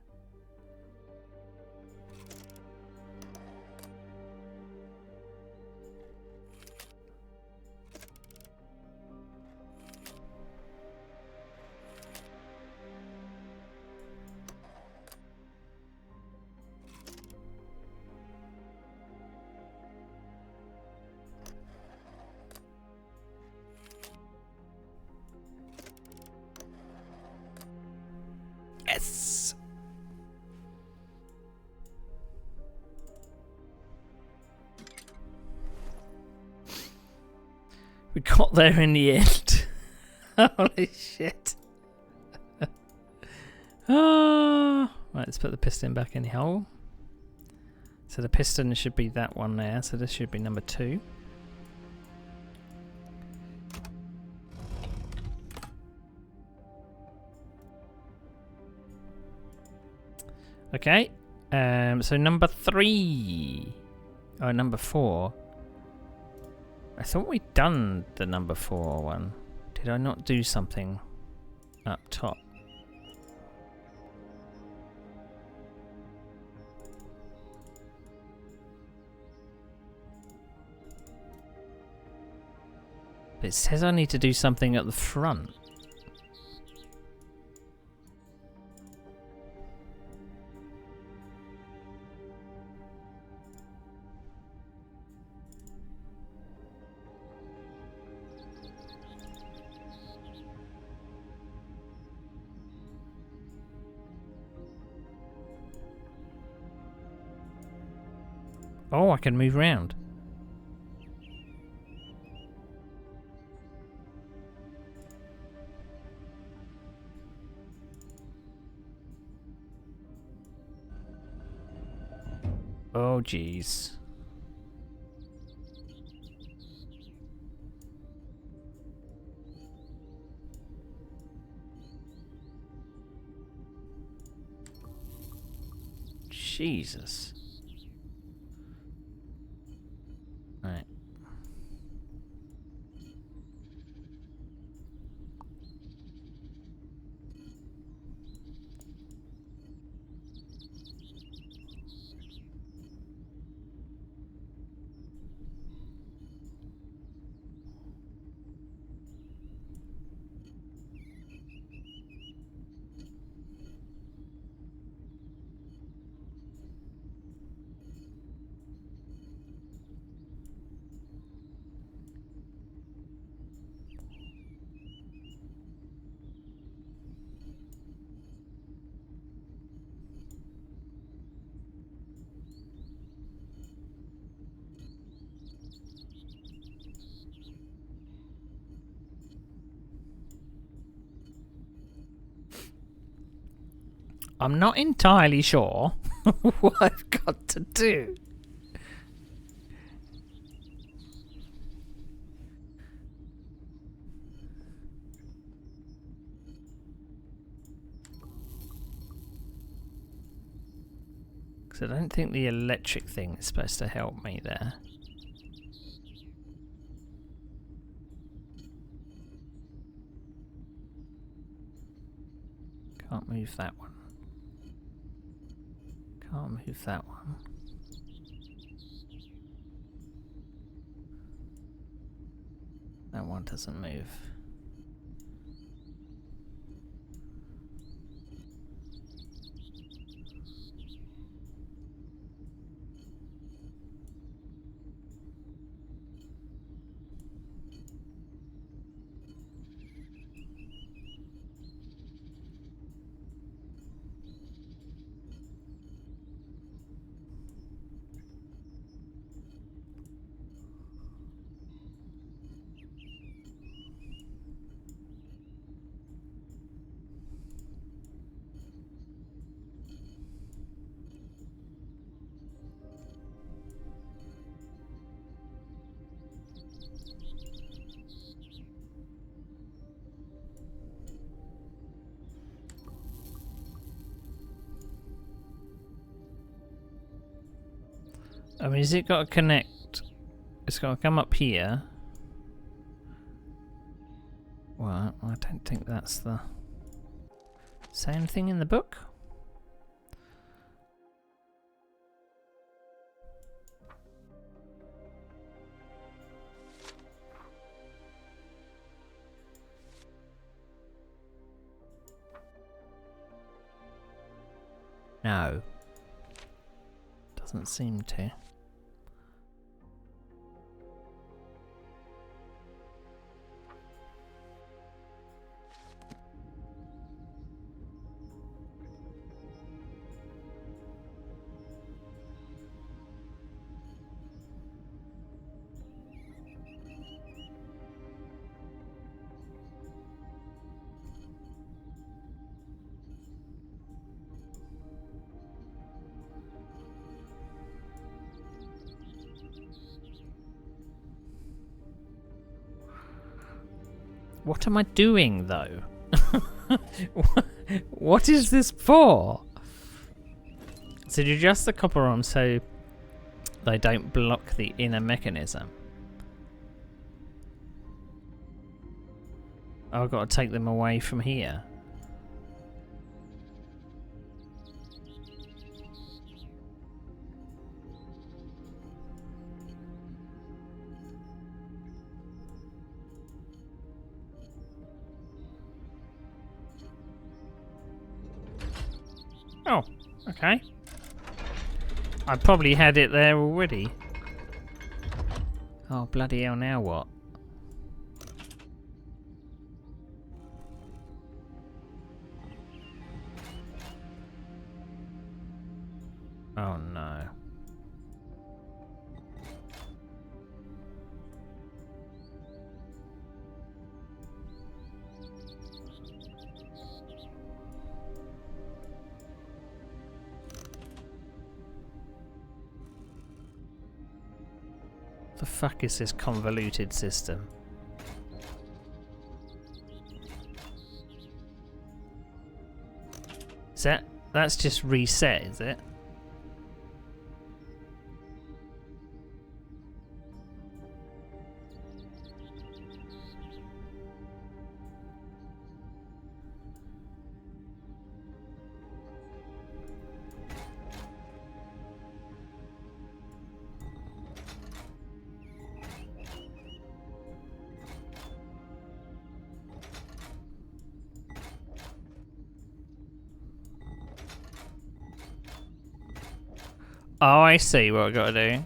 We got there in the end. Holy shit. Right, let's put the piston back in the hole. So the piston should be that one there, so this should be number 2. Okay, so number 3. Oh, number 4. I thought we'd done the number 4 one. Did I not do something up top? It says I need to do something at the front. Oh, I can move round. Oh, jeez. Jesus. Right. I'm not entirely sure what I've got to do. Because I don't think the electric thing is supposed to help me there. Can't move that one. Can't move that one. That one doesn't move. I mean, has it got to connect? It's got to come up here. Well, I don't think that's the same thing in the book. No. Doesn't seem to. What am I doing, though? What is this for? So you adjust the copper arms so they don't block the inner mechanism. Oh, I've got to take them away from here. Oh, okay. I probably had it there already. Oh, bloody hell, now what? Oh no. The fuck is this convoluted system? Is that's just reset, is it? Oh, I see what I gotta do.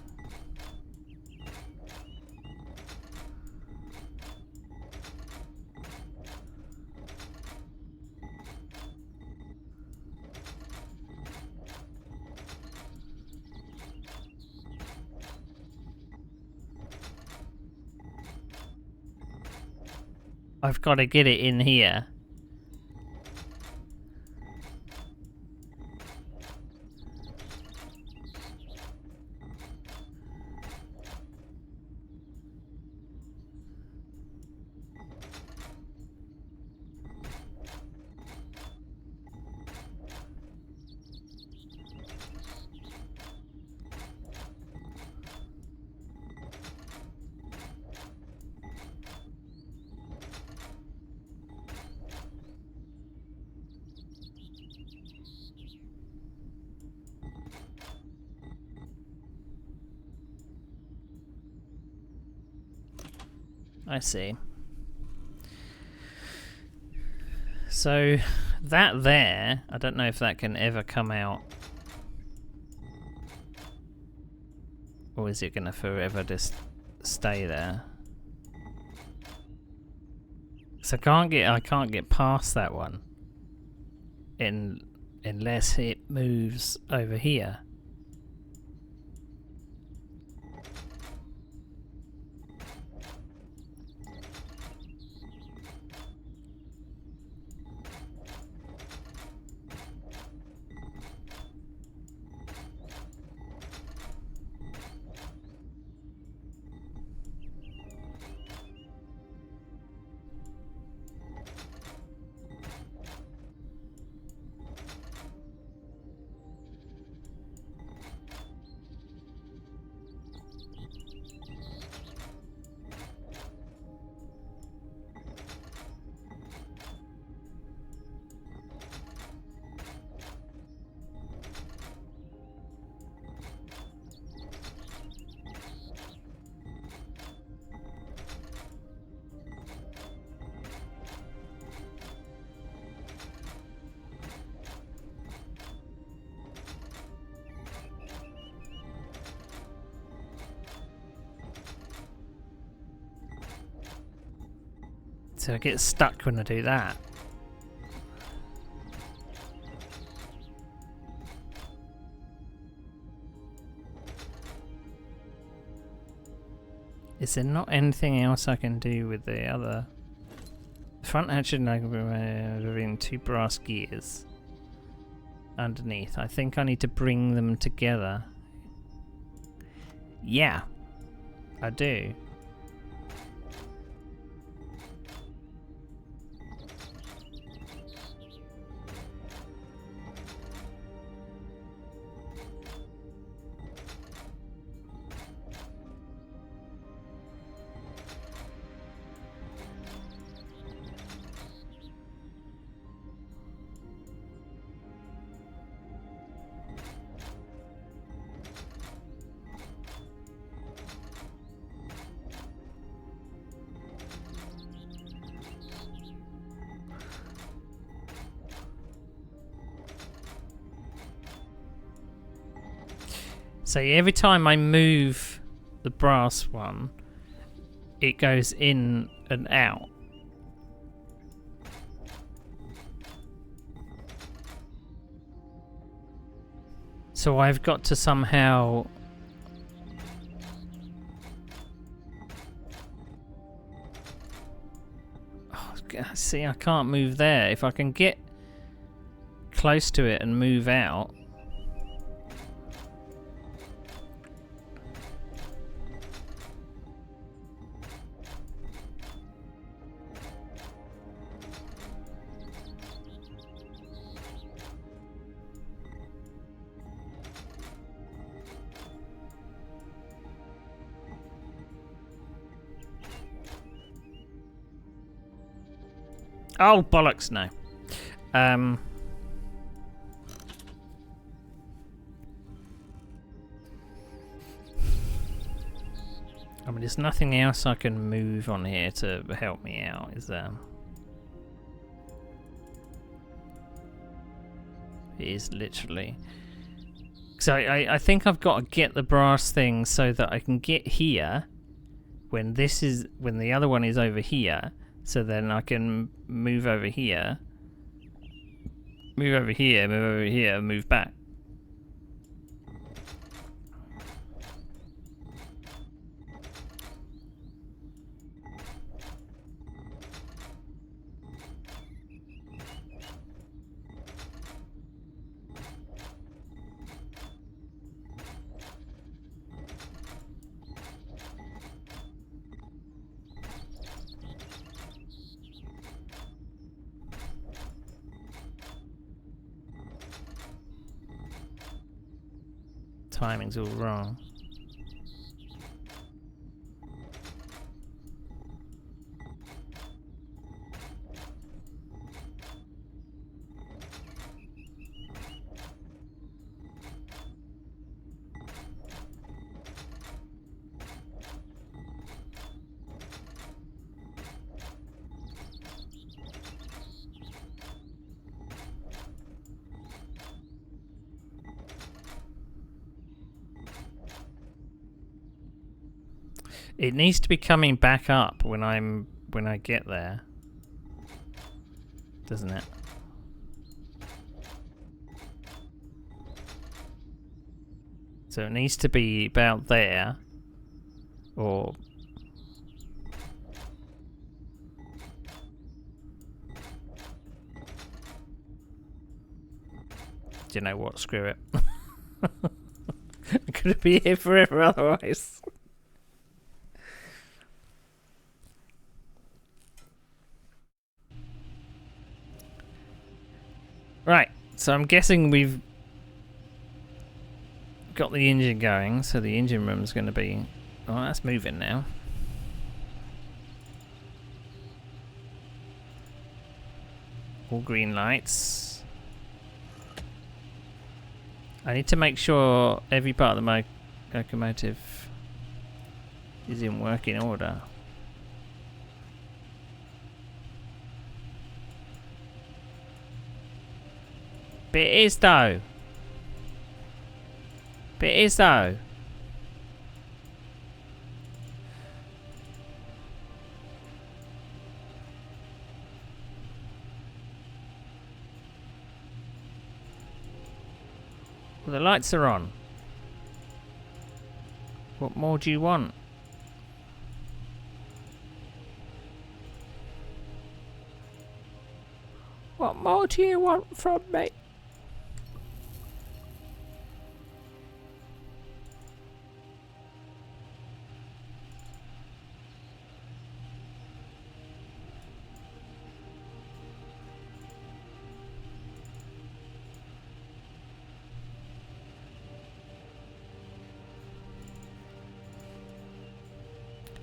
I've got to get it in here. I see. So that there, I don't know if that can ever come out. Or is it gonna forever just stay there? So I can't get past that one unless it moves over here. So I get stuck when I do that. Is there not anything else I can do with the other? Front hatch should within 2 brass gears underneath. I think I need to bring them together. Yeah, I do. So every time I move the brass one, it goes in and out. So I've got to somehow... Oh, see, I can't move there. If I can get close to it and move out... Oh, bollocks, no. I mean, there's nothing else I can move on here to help me out, is there? It is literally... So I think I've got to get the brass thing so that I can get here when the other one is over here, so then I can move over here, move over here, move over here, move back. Timing's all wrong. It needs to be coming back up when I get there, doesn't it? So it needs to be about there, or... Do you know what? Screw it. I'm gonna be here forever otherwise. Right, so I'm guessing we've got the engine going, so the engine room's going to be... Oh, that's moving now. All green lights. I need to make sure every part of the locomotive is in working order. But it is though. But it is though. Well, the lights are on. What more do you want? What more do you want from me?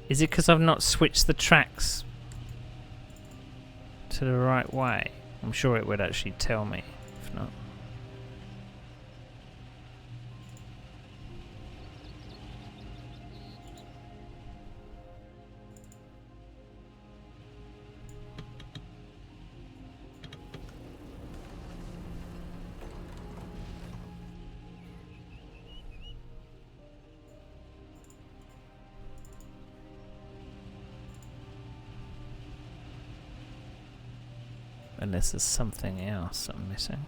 Is it because I've not switched the tracks to the right way? I'm sure it would actually tell me if not. Unless there's something else I'm missing.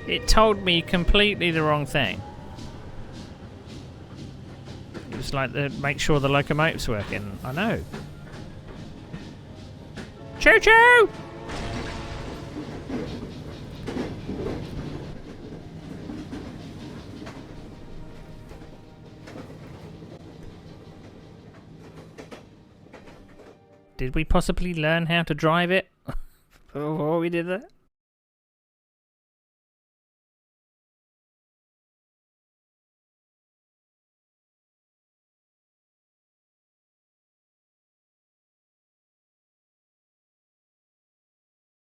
It told me completely the wrong thing. It was like, make sure the locomotive's working. I know. Choo choo! Did we possibly learn how to drive it before we did that?